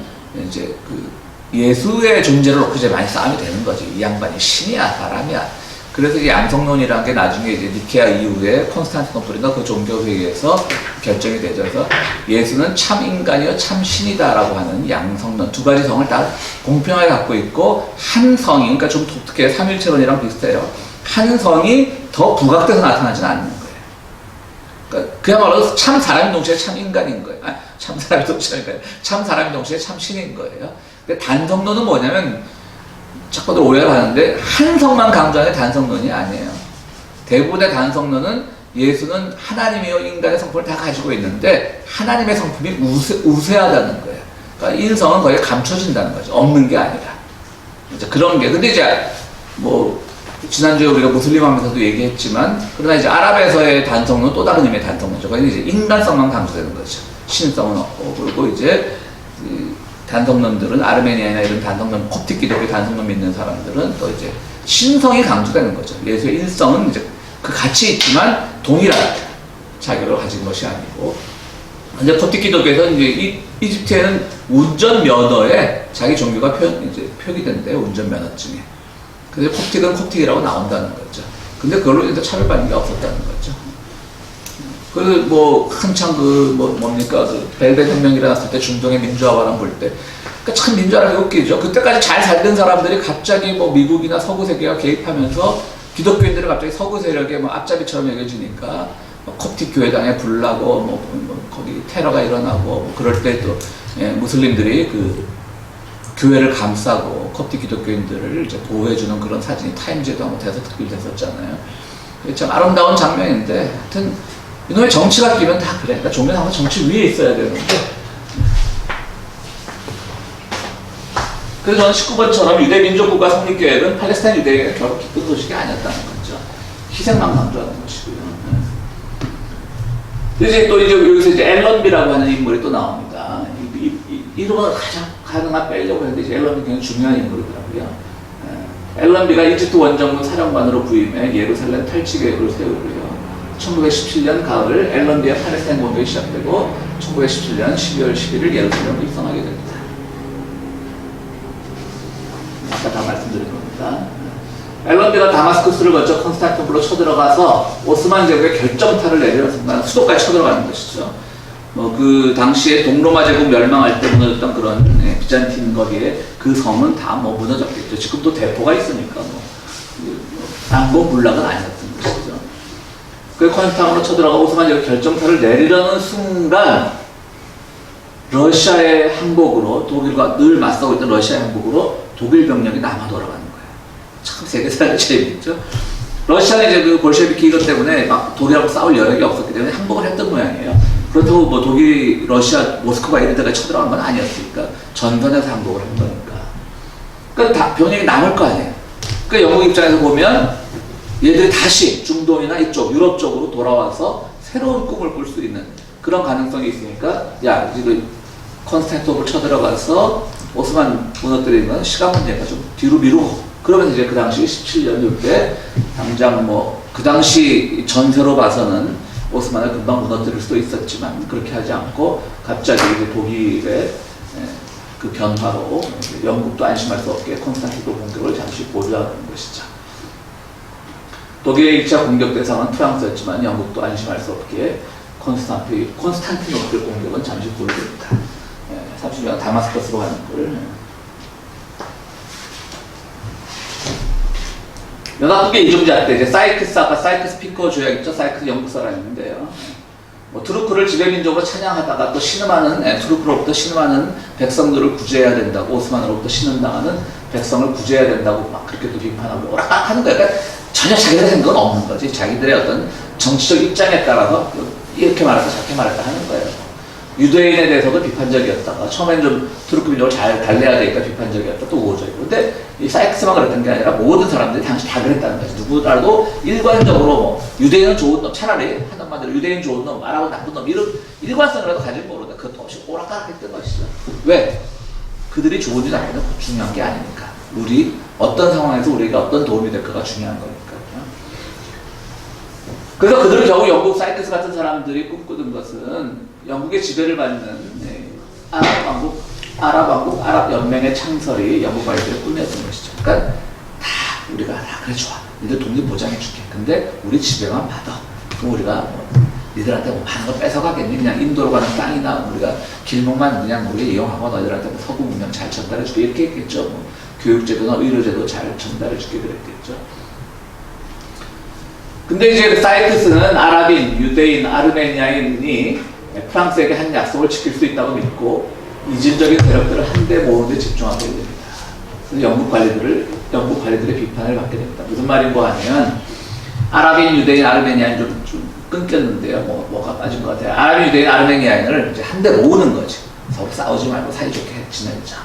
이제 그 예수의 존재를 놓고 이제 많이 싸움이 되는 거지. 이 양반이 신이야, 사람이야. 그래서 이 양성론이라는 게 나중에 이제 니케아 이후에 콘스탄티노플인가 그 종교회의에서 결정이 되죠. 그래서 예수는 참 인간이요 참 신이다라고 하는 양성론 두 가지 성을 다 공평하게 갖고 있고 한 성이 그러니까 좀 독특해요. 삼일체론이랑 비슷해요. 한 성이 더 부각돼서 나타나지는 않는 거예요. 그러니까 그야말로 참 사람인 동시에 참 인간인 거예요. 참 사람인 동시에 참 사람인 동시에 참 신인 거예요. 근데 단성론은 뭐냐면 자꾸들 오해를 하는데 한 성만 강조하는 단성론이 아니에요. 대부분의 단성론은 예수는 하나님이요 인간의 성품을 다 가지고 있는데 하나님의 성품이 우세하다는 거예요. 그러니까 인성은 거의 감춰진다는 거죠. 없는 게 아니라. 이제 그런 게. 근데 이제 뭐 지난주에 우리가 무슬림 하면서도 얘기했지만 그러나 이제 아랍에서의 단성론은 또 다른 의미의 단성론이죠. 거기는 이제 인간성만 강조되는 거죠. 신성은 없고. 그리고 이제 단성론들은 아르메니아나 이런 단성론, 콥틱 기독교 단성론 믿는 사람들은 또 이제 신성이 강조되는 거죠. 예수의 인성은 이제 그 가치 있지만 동일한 자격을 가진 것이 아니고. 근데 콥틱 기독교에서는 이제 이집트에는 운전 면허에 자기 종교가 표기된대요. 운전 면허증에. 그래서 콥틱은 콥틱이라고 나온다는 거죠. 근데 그걸로 일단 차별받는 게 없었다는 거죠. 그래서 뭐 한창 뭡니까 벨벳 혁명이 일어났을 때 중동의 민주화 바람 불 때, 그러니까 참 민주화라는 게 웃기죠. 그때까지 잘 살던 사람들이 갑자기 뭐 미국이나 서구 세계가 개입하면서 기독교인들을 갑자기 서구 세력의 뭐 앞잡이처럼 여겨지니까 뭐 콥틱 교회당에 불나고 뭐 거기 테러가 일어나고 뭐 그럴 때 또 무슬림들이 그 교회를 감싸고 콥틱 기독교인들을 이제 보호해주는 그런 사진이 타임즈에도 한번 대서특필됐었잖아요. 참 아름다운 장면인데 하여튼 이놈의 정치가 끼면 다 그래. 그러니까 종교는 항상 정치 위에 있어야 되는데. 그래서 저는 19번처럼 유대민족국가 성립계획은 팔레스타인 유대인에게 결국 기쁜 소식이 아니었다는 거죠. 희생만 강조하는 것이고요. 이제 또 여기서 이제 앨런비라고 하는 인물이 또 나옵니다. 이름을 가장 가능한 빼려고 했는데 이제 앨런비 굉장히 중요한 인물이더라고요. 앨런비가 이집트 원정군 사령관으로 부임해 예루살렘 탈취 계획을 세우고요. 1917년 가을 앨런비의 팔레스타인 공격이 시작되고 1917년 12월 11일 예루살렘을 입성하게 됩니다. 아까 다 말씀드린 겁니다. 앨런비가 다마스쿠스를 거쳐 콘스탄티노플로 쳐들어가서 오스만 제국의 결정타를 내리는 순간 수도까지 쳐들어가는 것이죠. 그 당시에 동로마 제국 멸망할 때 무너졌던 그런 비잔틴 거기에 그 성은 다 무너졌겠죠. 지금도 대포가 있으니까 안고 불락은 아니었던 것이죠. 그 콘스탄티노플로 쳐들어가 오스만 제국 결정타를 내리려는 순간 러시아의 항복으로 독일과 늘 맞서고 있던 러시아의 항복으로 독일 병력이 남아 돌아가는 거예요. 참 세계사의 재미있죠. 러시아는 이제 그 볼셰비키 이것 때문에 막 독일하고 싸울 여력이 없었기 때문에 항복을 했던 모양이에요. 그렇다고 뭐 독일이 러시아 모스크바 이런 데가 쳐들어간 건 아니었으니까 전선에서 항복을 한 거니까. 그러니까 병력이 남을 거 아니에요. 그러니까 영국 입장에서 보면 얘들이 다시 중동이나 이쪽 유럽 쪽으로 돌아와서 새로운 꿈을 꿀 수 있는 그런 가능성이 있으니까 야 지금 콘스탄티노플 쳐들어가서 오스만 무너뜨리는 건 시간 문제가 좀 뒤로 미루고 그러면 이제 그 당시 17년 때 당장 뭐 그 당시 전세로 봐서는 오스만을 금방 무너뜨릴 수도 있었지만 그렇게 하지 않고 갑자기 이제 독일의 그 변화로 영국도 안심할 수 없게 콘스탄티노플 공격을 잠시 보류하는 것이죠. 독일의 1차 공격 대상은 프랑스였지만 영국도 안심할 수 없게 콘스탄티노플 공격은 잠시 보류됩니다. 30년 다마스커스로 가는 걸. 연합국의 이중자 때 이제 아까 사이크스 피코 조약 있죠? 사이크스 영국 사람인데요. 뭐 투르크를 지배민족으로 찬양하다가 또 신음하는 투르크로부터 신음하는 백성들을 구제해야 된다고 오스만으로부터 신음당하는 백성을 구제해야 된다고 막 그렇게 또 비판하고 오락가락하는 거예요. 그러니까 전혀 자기들의 생각은 없는 거지. 자기들의 어떤 정치적 입장에 따라서 이렇게 말했다 저렇게 말했다 하는 거예요. 유대인에 대해서도 비판적이었다가 처음엔 좀 투르크 민족을 잘 달래야 되니까 비판적이었다 또 우호적이고 근데 이 사이크스만 그랬던 게 아니라 모든 사람들이 당시 다 그랬다는 거죠. 누구라도 일관적으로 뭐 유대인은 좋은 놈 차라리 하는 말대로 유대인 좋은 놈 아랍은 나쁜 놈 이런 일관성이라도 가지고 모르다 그것도 없이 오락가락했던 것이죠. 왜? 그들이 좋은지 나쁜지 중요한 게 아니니까 우리 어떤 상황에서 우리가 어떤 도움이 될까가 중요한 거니까. 그래서 그들은 결국 영국 사이크스 같은 사람들이 꿈꾸던 것은 영국의 지배를 받는 아랍 왕국, 아랍 연맹의 창설이 영국 말들의 꿈이었던 것이죠. 그러니까 우리가 그래 좋아. 니들 독립 보장해줄게. 근데 우리 지배만 받아. 그럼 우리가 니들한테 뭐 많은 걸 뺏어가겠니? 그냥 인도로 가는 땅이나 우리가 길목만 그냥 우리 이용하고 너희들한테 뭐 서구 문명 잘 전달해줄게. 이렇게 했겠죠. 뭐 교육제도나 의료제도 잘 전달해줄게 그랬겠죠. 근데 이제 사이크스는 아랍인, 유대인, 아르메니아인이 프랑스에게 한 약속을 지킬 수 있다고 믿고 이질적인 세력들을 한데 모으는 데 집중하게 됩니다. 영국 관리들의 비판을 받게 됩니다. 무슨 말인고 하면 아랍인, 유대인, 아르메니아인 좀 끊겼는데요. 뭐가 빠진 것 같아요. 아랍인, 유대인, 아르메니아인을 이제 한데 모으는 거지. 서로 싸우지 말고 사이좋게 지내자.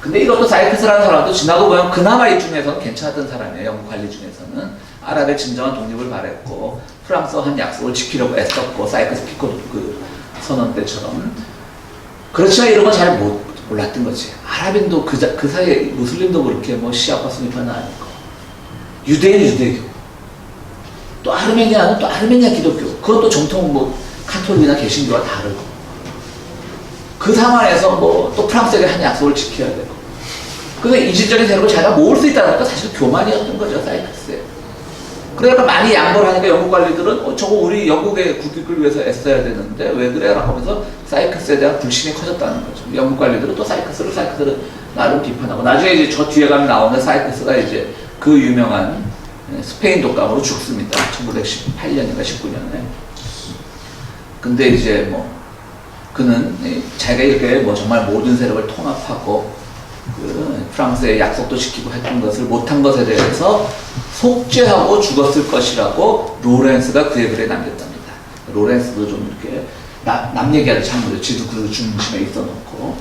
근데 이것도 사이크스라는 사람도 지나고 보면 그나마 이 중에서는 괜찮았던 사람이에요. 영국 관리 중에서는. 아랍의 진정한 독립을 바랬고 프랑스와 한 약속을 지키려고 애썼고 사이크스 피코 그 선언 때처럼. 그렇지만 이런 건 잘 몰랐던 거지. 아랍인도 그 사이에 무슬림도 그렇게 뭐 시아파 수니파는 아니고 유대인 유대교 또 아르메니아는 또 아르메니아 기독교 그것도 정통 뭐 카톨릭이나 개신교와 다르고 그 상황에서 뭐 또 프랑스에게 한 약속을 지켜야 되고 그래서 이질적인 세력을 자기가 모을 수 있다는 것도 사실 교만이었던 거죠. 사이크스에. 그러니까 많이 양보를 하니까 영국 관리들은 저거 우리 영국의 국익을 위해서 애써야 되는데 왜 그래? 라고 하면서 사이크스에 대한 불신이 커졌다는 거죠. 영국 관리들은 또 사이크스를 나름 비판하고 나중에 이제 저 뒤에 가면 나오는 사이크스가 이제 그 유명한 스페인 독감으로 죽습니다. 1918년인가 19년에. 근데 이제 뭐 그는 자기가 이렇게 뭐 정말 모든 세력을 통합하고 그 프랑스의 약속도 지키고 했던 것을 못한 것에 대해서 속죄하고 죽었을 것이라고 로렌스가 그의 글에 남겼답니다. 로렌스도 좀 이렇게 남 얘기하는 참고로 지도 그 중심에 있어놓고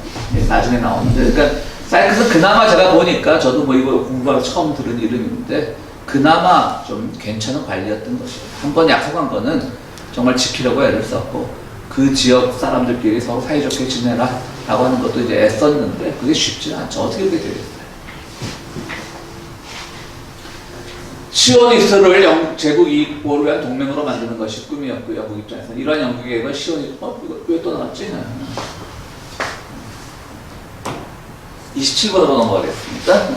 나중에 나오는데 그러니까 사이크스는 그나마 제가 보니까 저도 뭐 이거 공부하고 처음 들은 이름인데 그나마 좀 괜찮은 관리였던 것이에요. 한 번 약속한 거는 정말 지키려고 애를 썼고 그 지역 사람들끼리 서로 사이좋게 지내라 라고 하는 것도 이제 애썼는데 그게 쉽지는 않죠. 어떻게 그렇게 되겠어요. 시오니스트를 영국 제국 이익을 위한 동맹으로 만드는 것이 꿈이었고 영국 입장에서 이러한 영국의 계획은 시오니스트 이거 왜 또 나왔지? 27번으로 넘어가겠습니다.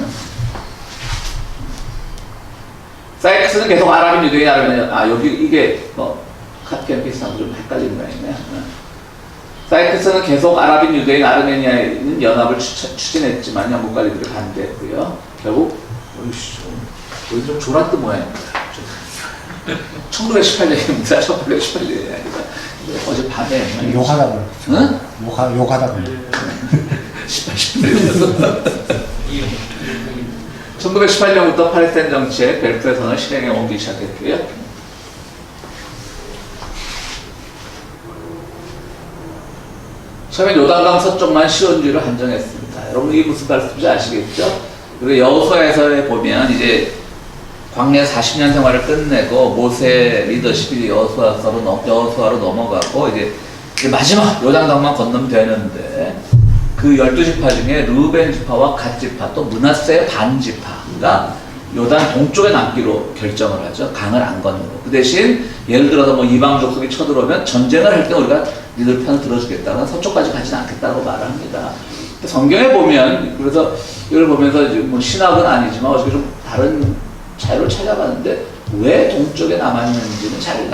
사이크스는 계속 아랍인, 유대인, 아르메니아 여기 이게 뭐 카피랑 비슷한 좀 헷갈리는 거 있네. 사이크스는 계속 아랍인, 유대인, 아르메니아에 있는 연합을 추진했지만 영국 관리들이 반대했고요. 결국 여기 좀 졸았던 모양입니다. 1918년입니다. 1918년이 아니라 어제 밤에
욕하다 그랬죠.
응?
욕하다 그랬죠.
1918년부터 팔레스타인 정치의 벨프의 선을 실행에 옮기기 시작했고요. 처음에 요단강 서쪽만 시온주의를 한정했습니다. 여러분 이게 무슨 말씀인지 아시겠죠? 그리고 여호수아에서 보면 이제 광야 40년 생활을 끝내고 모세 리더십이 여호수아로 넘어가고 이제 마지막 요단강만 건너면 되는데 그 12지파 중에 르우벤 지파와 갓 지파 또 므낫세의 반 지파가 요단 동쪽에 남기로 결정을 하죠. 강을 안 건너고. 그 대신 예를 들어서 뭐 이방 족속이 쳐들어오면 전쟁을 할 때 우리가 니들 편을 들어주겠다는 서쪽까지 가지는 않겠다고 말을 합니다. 성경에 보면 그래서 이걸 보면서 뭐 신학은 아니지만 어떻게 좀 다른 자료를 찾아봤는데 왜 동쪽에 남았는지는 잘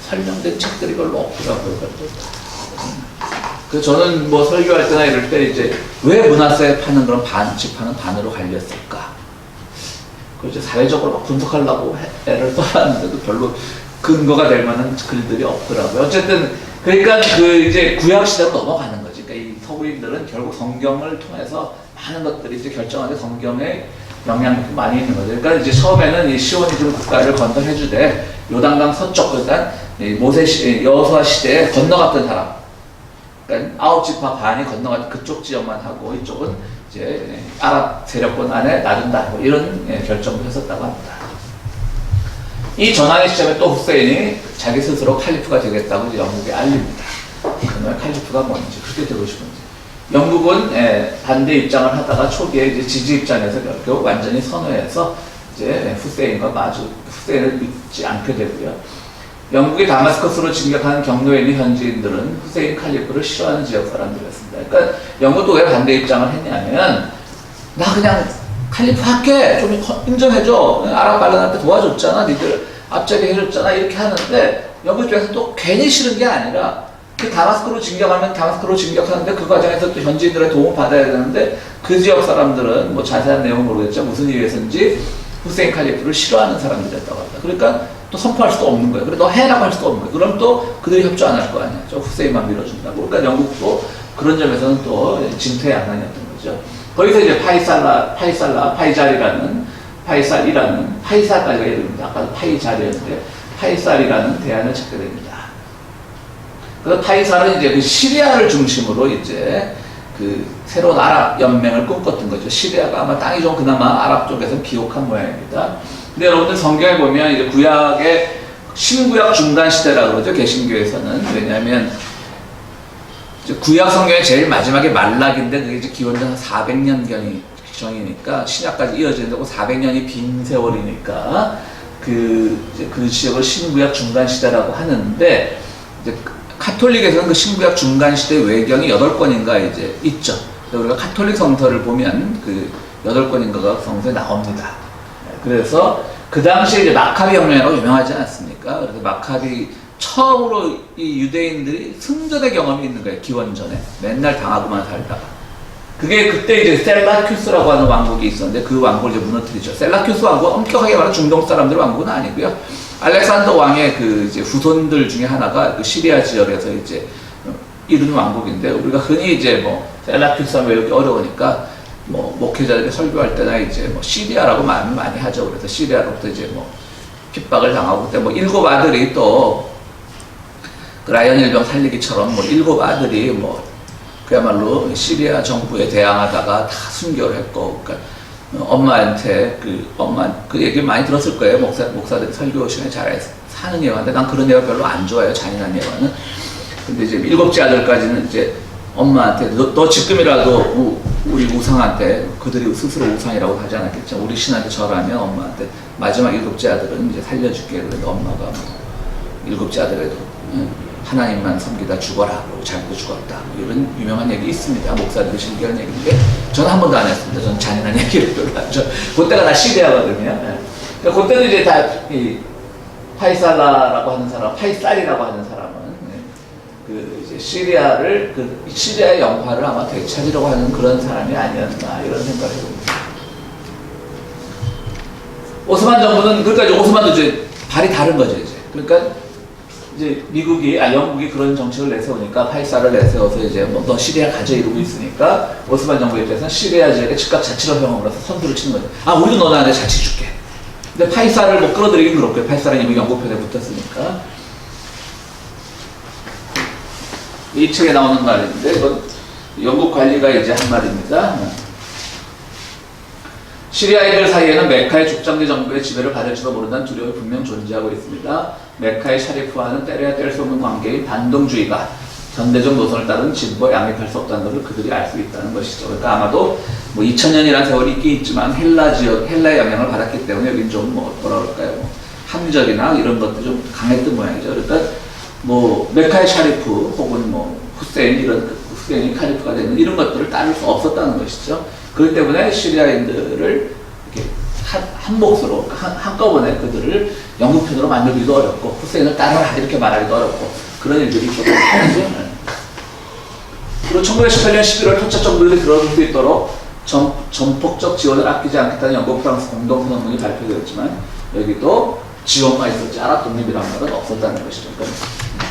설명된 책들이 별로 없더라고요. 그래서 저는 뭐 설교할 때나 이럴 때 이제 왜 므낫세 파는 그런 지파는 반으로 갈렸을까? 그걸 이제 사회적으로 막 분석하려고 애를 써봤는데도 별로 근거가 될 만한 글들이 없더라고요. 어쨌든 그러니까 그 이제 구약 시대로 넘어가는 거지. 그러니까 이 서구인들은 결국 성경을 통해서 많은 것들이 이제 결정하게 성경에 영향력이 많이 있는 거죠. 그러니까 이제 처음에는 이 시오니즘 국가를 건설해주되 요단강 서쪽 일단 여호수아 시대에 건너갔던 사람, 그러니까 9지파 반이 건너갔던 그쪽 지역만 하고 이쪽은 이제 아랍 세력권 안에 놔둔다 뭐 이런 결정도 했었다고 합니다. 이 전환의 시점에 또 후세인이 자기 스스로 칼리프가 되겠다고 이제 영국에 알립니다. 그러면 칼리프가 뭔지 그렇게 되고 싶은지. 영국은 반대 입장을 하다가 초기에 이제 지지 입장에서 결국 완전히 선회해서 이제 후세인을 믿지 않게 되고요. 영국이 다마스커스로 진격하는 경로에 있는 현지인들은 후세인 칼리프를 싫어하는 지역 사람들이었습니다. 그러니까 영국도 왜 반대 입장을 했냐면 나 그냥 칼리프 할게 좀 인정해줘. 아랍 반란한테 도와줬잖아. 니들 앞자리 해줬잖아. 이렇게 하는데 영국 쪽에서 또 괜히 싫은 게 아니라 그 다마스크로 진격하는데 그 과정에서 또 현지인들의 도움을 받아야 되는데 그 지역 사람들은 뭐 자세한 내용은 모르겠지만 무슨 이유에서인지 후세인 칼리프를 싫어하는 사람들이었다고 합니다. 그러니까 또 선포할 수도 없는 거예요. 그래 너 해라고 할 수도 없는 거예요. 그럼 또 그들이 협조 안 할 거 아니야. 저 후세인만 밀어준다고. 그러니까 영국도 그런 점에서는 또 진퇴양난이었던 거죠. 거죠. 거기서 이제 파이살이라는 파이살까지가 이릅니다. 아까 파이잘이었는데 파이살이라는 대안을 찾게 됩니다. 그래서 파이살은 이제 그 시리아를 중심으로 이제 그 새로운 아랍 연맹을 꿈꿨던 거죠. 시리아가 아마 땅이 좀 그나마 아랍 쪽에서 비옥한 모양입니다. 근데 여러분들 성경에 보면 이제 구약의 신구약 중간 시대라고 그러죠. 개신교에서는. 왜냐하면 구약 성경의 제일 마지막에 말락인데 그게 이제 기원전 400년경이 정이니까 신약까지 이어지는 거고 400년이 빈 세월이니까 그 지역을 신구약 중간 시대라고 하는데 이제 카톨릭에서는 그 신구약 중간 시대 외경이 8권인가 이제 있죠. 우리가 카톨릭 성서를 보면 그 8권인가가 성서에 나옵니다. 그래서 그 당시에 이제 마카비 혁명이라고 유명하지 않습니까? 그래서 마카비 처음으로 이 유대인들이 승전의 경험이 있는 거예요. 기원전에. 맨날 당하고만 살다가. 그게 그때 이제 셀라큐스라고 하는 왕국이 있었는데 그 왕국을 이제 무너뜨리죠. 셀라큐스 왕국은 엄격하게 말하면 중동 사람들 왕국은 아니고요. 알렉산더 왕의 그 이제 후손들 중에 하나가 그 시리아 지역에서 이제 이룬 왕국인데 우리가 흔히 이제 뭐 셀라큐스 하면 외우기 어려우니까 뭐 목회자들이 설교할 때나 이제 뭐 시리아라고 말을 많이 하죠. 그래서 시리아로부터 이제 뭐 핍박을 당하고 그때 뭐 7 아들이 또 그 라이언 일병 살리기처럼 뭐 7 아들이 뭐 그야말로 시리아 정부에 대항하다가 다 순교를 했고, 그러니까 엄마한테 그 얘기 많이 들었을 거예요. 목사들이 설교 시간에 잘 사는 예화인데 난 그런 예화 별로 안 좋아해요. 잔인한 예화는. 근데 이제 7째 아들까지는 이제 엄마한테 너 지금이라도 우리 우상한테 그들이 스스로 우상이라고 하지 않았겠죠. 우리 신한테 절하면 엄마한테 마지막 7째 아들은 이제 살려줄게. 그래도 엄마가 뭐 7째 아들에도 하나님만 섬기다 죽어라. 그리고 자기도 죽었다. 뭐 이런 유명한 얘기 있습니다. 목사들이 신기한 얘기인데 저는 한 번도 안 했습니다. 저는 잔인한 얘기를 별로 안 좋아해요. 그때가 다 시리아거든요. 그러니까 그때는 이제 다 이 파이살라라고 하는 사람, 파이살이라고 하는 사람은 그 이제 시리아의 영화를 아마 되찾으려고 하는 그런 사람이 아니었나 이런 생각을 해봅니다. 오스만 정부는 그러니까 이제 오스만도 이제 발이 다른 거죠 이제. 그러니까 이제 영국이 그런 정책을 내세우니까 파이살을 내세워서 이제 뭐 너 시리아 가져 이러고 있으니까 오스만 정부 입장에서는 시리아 지역에 즉각 자치로 형을 해서 선수를 치는 거죠. 아 우리도 너 나한테 자치 줄게. 근데 파이살을 뭐 끌어들이긴 그렇고요. 파이살은 이미 영국 편에 붙었으니까. 이 책에 나오는 말인데 이건 영국 관리가 이제 한 말입니다. 시리아인들 사이에는 메카의 족장대 정부의 지배를 받을지도 모른다는 두려움이 분명 존재하고 있습니다. 메카의 샤리프와는 때려야 뗄 수 없는 관계인 반동주의가 전대적 노선을 따른 진보 양립할 수 없다는 것을 그들이 알 수 있다는 것이죠. 그러니까 아마도 뭐 2000년이라는 세월이 있긴 있지만 헬라의 영향을 받았기 때문에 여긴 좀 뭐라 그럴까요? 뭐 합리적이나 이런 것도 좀 강했던 모양이죠. 그러니까 뭐 메카의 샤리프 혹은 뭐 후세인이 카리프가 되는 이런 것들을 따를 수 없었다는 것이죠. 그렇기 때문에 시리아인들을 이렇게 한 몫으로 한꺼번에 그들을 영국 편으로 만들기도 어렵고 후세인을 따라라 이렇게 말하기도 어렵고 그런 일들이 있었던 거죠. 그리고 1918년 11월 토착 정부들이 들어올 수 있도록 전폭적 지원을 아끼지 않겠다는 영국 프랑스 공동선언문이 발표되었지만 여기도 지원만 있었지 아랍 독립이라는 말은 없었다는 것이죠. 그러니까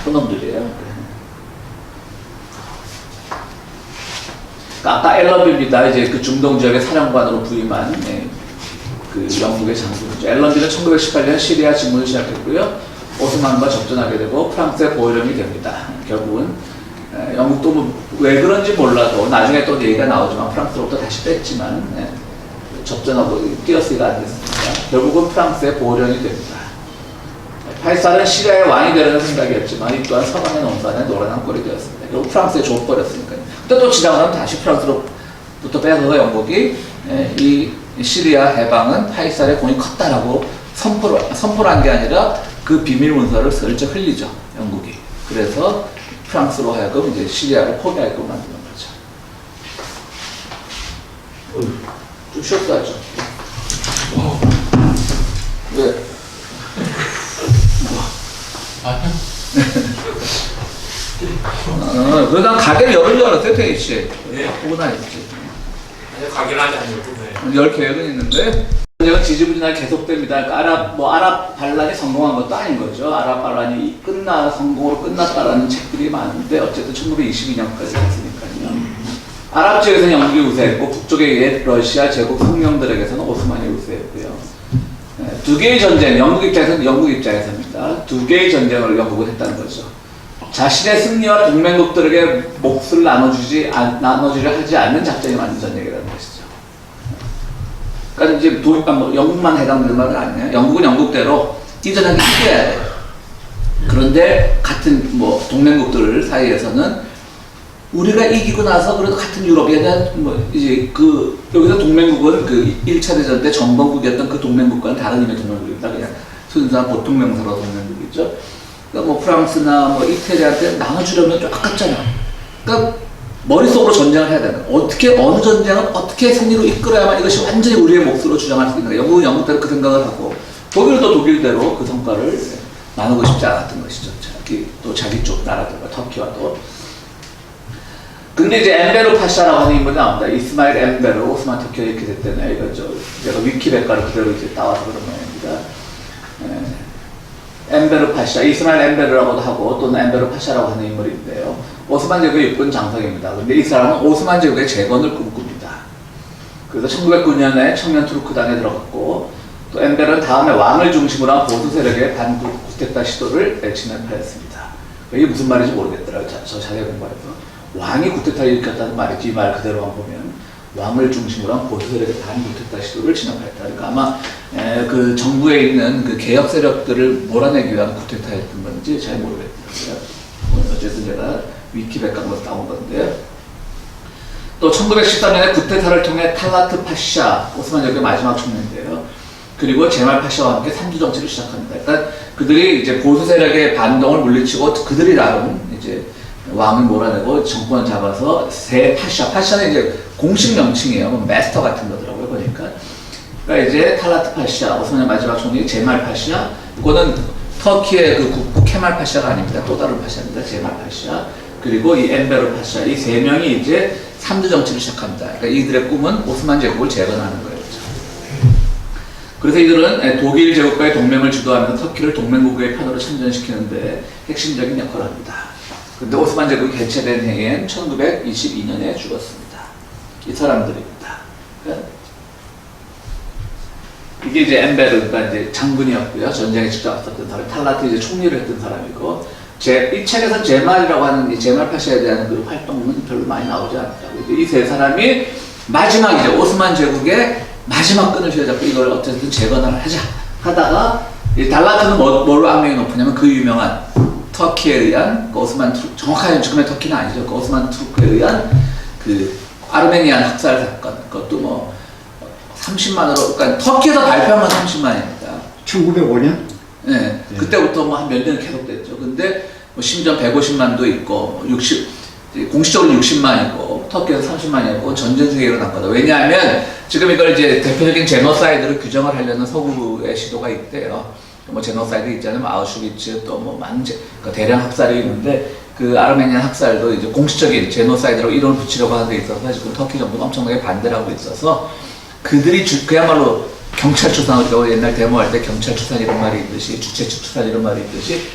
그놈들이에요. 아까 앨런비입니다. 이제 그 중동 지역의 사령관으로 부임한 그 영국의 장군이죠. 앨런비는 1918년 시리아 직무를 시작했고요. 오스만과 접전하게 되고 프랑스의 보호령이 됩니다. 결국은 영국도 뭐 왜 그런지 몰라도 나중에 또 얘기가 나오지만 프랑스로부터 다시 뺐지만 접전하고 뛰어쓰기가 안 됐습니다. 결국은 프랑스의 보호령이 됩니다. 파이살은 시리아의 왕이 되려는 생각이었지만 이 또한 서방의 논산에 노란한 꼴이 되었습니다. 결국 프랑스에 줬버렸으니까요. 근데 또 지나고 나면 다시 프랑스로부터 빼서 영국이 이 시리아 해방은 파이살의 공이 컸다라고 선포를 한 게 아니라 그 비밀 문서를 슬쩍 흘리죠. 영국이. 그래서 프랑스로 하여금 이제 시리아를 포기하게끔 만드는 거죠. 좀 쉬었다 하죠. 왜? 그래서 난 가게를 열은 줄 알았어요, 태희 씨. 바쁘구나 했지.
가게를 하지 않고
열 계획은 있는데 전쟁은 지지부진하게 계속됩니다. 그러니까 아랍 반란이 성공한 것도 아닌 거죠. 아랍 반란이 성공으로 끝났다라는 책들이 많은데 어쨌든 1922년까지 갔으니까요. 아랍 지역에서는 영국이 우세했고 북쪽의 옛 러시아 제국 성령들에게서는 오스만이 우세했고요. 두 개의 전쟁, 영국 입장에서입니다. 두 개의 전쟁을 영국은 했다는 거죠. 자신의 승리와 동맹국들에게 몫을 나눠주려 하지 않는 작전이 만든 전쟁이라는 것이죠. 그러니까 이제 영국만 해당되는 말은 아니에요. 영국은 영국대로 이 전쟁이 이겨야 돼요. 그런데 같은 동맹국들 사이에서는 우리가 이기고 나서 그래도 같은 유럽이야 이제 여기서 동맹국은 1차 대전 때 정번국이었던 그 동맹국과는 다른 의미의 동맹국입니다. 그냥 순수한 보통명사로 동맹국이죠. 그러니까 프랑스나 이태리한테 나눠주려면 좀 아깝잖아. 그러니까 머릿속으로 전쟁을 해야 되는 거야. 어느 전쟁은 어떻게 승리로 이끌어야만 이것이 완전히 우리의 몫으로 주장할 수 있는 거야. 영국은 영국대로 그 생각을 하고 독일도 독일대로 그 성과를 나누고 싶지 않았던 것이죠. 또 자기 쪽 나라들과 터키와도. 근데 이제 엠베르 파샤라고 하는 인물이 나옵니다. 이스마일 엠베르, 오스만 터키가 이렇게 됐다네요. 이거 제가 위키백과를 그대로 이제 따와서 그런 모양입니다. 엠베르 파샤, 이스마일 엠베르라고도 하고 또는 엠베르 파샤라고 하는 인물인데요. 오스만 제국의 육군 장성입니다. 근데 이 사람은 오스만 제국의 재건을 꿈꿉니다. 그래서 1909년에 청년 투르크당에 들어갔고 또 엠베르는 다음에 왕을 중심으로 한 보수 세력의 반쿠데타 시도를 진행하였습니다. 이게 무슨 말인지 모르겠더라고요. 저 자세히 공부해서. 왕이 쿠데타를 일으켰다는 말이지 이 말 그대로만 보면 왕을 중심으로 한 보수 세력의 반쿠데타 시도를 진행하였다. 그러니까 아마 그 정부에 있는 그 개혁 세력들을 몰아내기 위한 쿠데타였던 건지 잘 모르겠더라고요. 어쨌든 제가 위키백과에서 나온 건데요. 또 1913년에 쿠데타를 통해 탈라트 파샤, 오스만 제국의 마지막 총리인데요. 그리고 제말 파샤와 함께 3주 정치를 시작합니다. 그러니까 그들이 이제 보수 세력의 반동을 물리치고 그들이 나름 이제 왕을 몰아내고 정권을 잡아서 새 파샤는 이제 공식 명칭이에요. 마스터 같은 거더라고요, 보니까. 그러니까 이제 탈라트 파샤, 오스만의 마지막 총리 제말 파샤, 이거는 터키의 그 국부 케말 파샤가 아닙니다. 또 다른 파샤입니다. 제말 파샤. 그리고 이 엠베르 파샤, 이 세 명이 이제 3주 정치를 시작합니다. 그러니까 이들의 꿈은 오스만 제국을 재건하는 거예요. 그래서 이들은 독일 제국과의 동맹을 주도하면서 터키를 동맹국의 편으로 참전시키는데 핵심적인 역할을 합니다. 그런데 오스만 제국이 개최된 해엔 1922년에 죽었습니다. 이 사람들입니다. 그러니까 이게 이제 엠베르가 이제 장군이었고요. 전쟁에 직접 앞섰던 사람, 탈라트 이제 총리를 했던 사람이고, 이 책에서 제말이라고 하는 이 제말 파샤에 대한 그 활동은 별로 많이 나오지 않았다고. 이 세 사람이 마지막 이제 오스만 제국의 마지막 끈을 쥐어잡고 이걸 어쨌든 재건을 하자 하다가 이 달라트는 뭘로 악명이 높으냐면 그 유명한 터키에 의한 그 오스만 투르크, 정확하게 지금의 터키는 아니죠. 그 오스만 투르크에 의한 그 아르메니안 학살 사건, 그것도 30만으로, 그러니까 터키에서 발표한 건 30만입니다.
1905년?
네, 그때부터 한 몇 년 계속됐죠. 근데 심지어 150만도 있고, 공식적으로 60만이고, 터키에서 30만이고, 전전 중에 일어난 거다. 왜냐하면 지금 이걸 이제 대표적인 제노사이드를 규정을 하려는 서구의 시도가 있대요. 제노사이드 있잖아요. 아우슈비츠 또 많은 그러니까 대량 학살이 있는데 그 아르메니안 학살도 이제 공식적인 제노사이드로 이름을 붙이려고 하는 데 있어서 지금 터키 정부가 엄청나게 반대를 하고 있어서 그들이 그야말로 경찰 추산을 옛날 데모할 때 경찰 추산 이런 말이 있듯이 주최측 추산 이런 말이 있듯이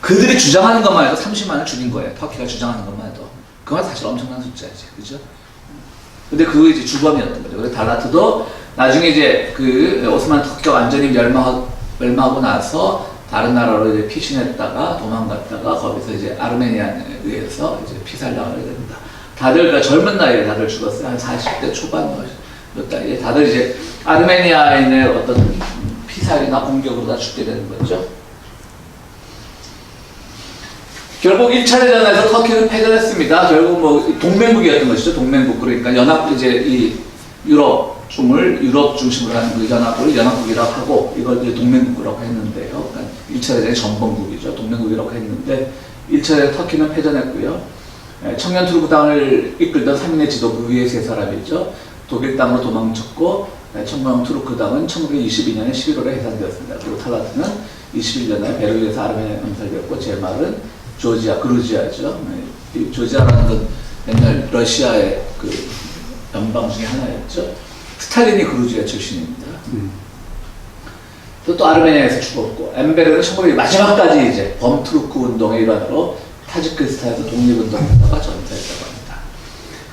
그들이 주장하는 것만 해도 30만을 죽인 거예요. 터키가 주장하는 것만 해도. 그건 사실 엄청난 숫자지. 그죠? 근데 그거 이제 주범이었던 거죠. 그래서 달라트도 나중에 이제 그 오스만 터키가 완전히 멸망하고 나서 다른 나라로 이제 피신했다가 도망갔다가 거기서 이제 아르메니안에 의해서 이제 피살당을 하게 됩니다. 다들 그러니까 젊은 나이에 다들 죽었어요. 한 40대 초반 몇 달에 다들 이제 아르메니아인의 어떤 피살이나 공격으로 다 죽게 되는 거죠. 결국 1차 대전에서 터키는 패전했습니다. 결국 동맹국이었던 것이죠. 동맹국. 그러니까 연합, 이제 이 유럽 중심으로 하는 그 연합을 연합국이라고 하고, 이걸 이제 동맹국이라고 했는데요. 그러니까 1차 대전의 전범국이죠. 동맹국이라고 했는데, 1차 대전 터키는 패전했고요. 청년 투르크당을 이끌던 3인의 지도부 위의 세 사람이죠. 독일 땅으로 도망쳤고, 청년 투르크당은 1922년에 11월에 해산되었습니다. 그리고 탈라트는 21년에 베를린에서 아르메니아에 암살되었고, 제말은 그루지아죠. 이 조지아라는 건 옛날 러시아의 그 연방 중에 하나였죠. 스탈린이 그루지아 출신입니다. 또 아르메니아에서 죽었고, 엠베르는 1900년 마지막까지 이제 범투르크 운동의 일환으로 타지키스탄에서 독립운동했다가 전사했다고 합니다.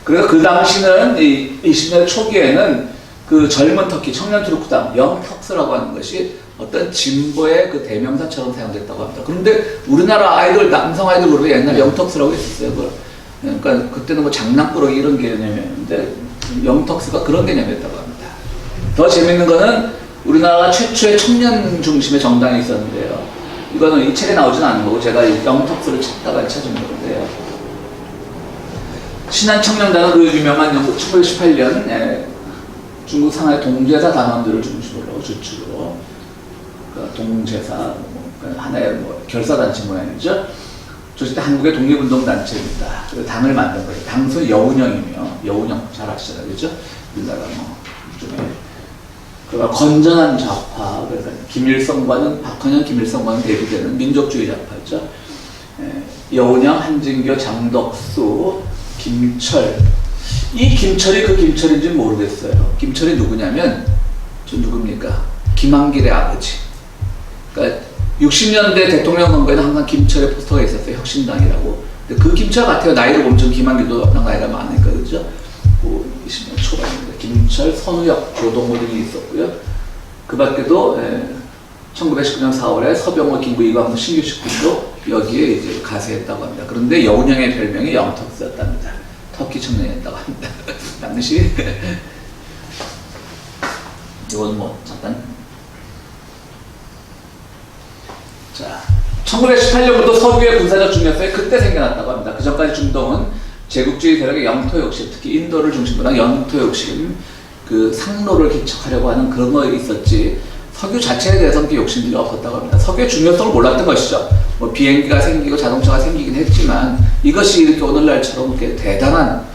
그래서 그 당시는 이 20년 초기에는 그 젊은 터키 청년 투르크당 영턱스라고 하는 것이 어떤 진보의 그 대명사처럼 사용됐다고 합니다. 그런데 우리나라 아이돌, 남성 아이돌 그룹에 옛날 영턱스라고 했었어요. 그걸. 그러니까 그때는 뭐 장난꾸러기 이런 개념이었는데 영턱스가 그런 개념이었다고 합니다. 더 재밌는 거는 우리나라가 최초의 청년 중심의 정당이 있었는데요. 이거는 이 책에 나오진 않은 거고 제가 이 영턱스를 찾다가 찾은 건데요. 신한청년단은 그 유명한 1918년 중국 상하이 동제사 단원들을 중심으로 주축으로 그러니까 동제사 그러니까 하나의 뭐 결사단체 모양이죠. 조직 때 한국의 독립운동단체입니다. 그래서 당을 만든 거예요. 당수 여운형이며 여운형 잘 아시잖아요, 그렇죠? 우리나라 뭐 일종의 그러니까 건전한 좌파, 그래서 김일성과는 박헌영, 김일성과는 대비되는 민족주의 좌파죠. 여운형, 한진교, 장덕수, 김철. 이 김철이 그 김철인지 모르겠어요. 김철이 누구냐면 저 누굽니까? 김한길의 아버지. 그러니까 60년대 대통령 선거에는 항상 김철의 포스터가 있었어요. 혁신당이라고. 근데 그 김철 같아요. 나이를 보면 김한길도 나이가 많으니까 그죠? 20년 초반입니다. 김철, 선우혁, 조동호 등이 있었고요. 그 밖에도 1919년 4월에 서병호, 김구, 이광수, 신규식 군도 여기에 이제 가세했다고 합니다. 그런데 여운형의 별명이 영턱스였답니다. 터키 청년이었다고 합니다. 당시 이건 뭐 잠깐 자 1918년부터 서구의 군사적 중요성이 그때 생겨났다고 합니다. 그 전까지 중동은 제국주의 세력의 영토 욕심, 특히 인도를 중심으로 한 영토 욕심, 그 상로를 개척하려고 하는 그런 거 있었지 석유 자체에 대해서는 그 욕심들이 없었다고 합니다. 석유의 중요성을 몰랐던 것이죠. 뭐 비행기가 생기고 자동차가 생기긴 했지만 이것이 이렇게 오늘날처럼 이렇게 대단한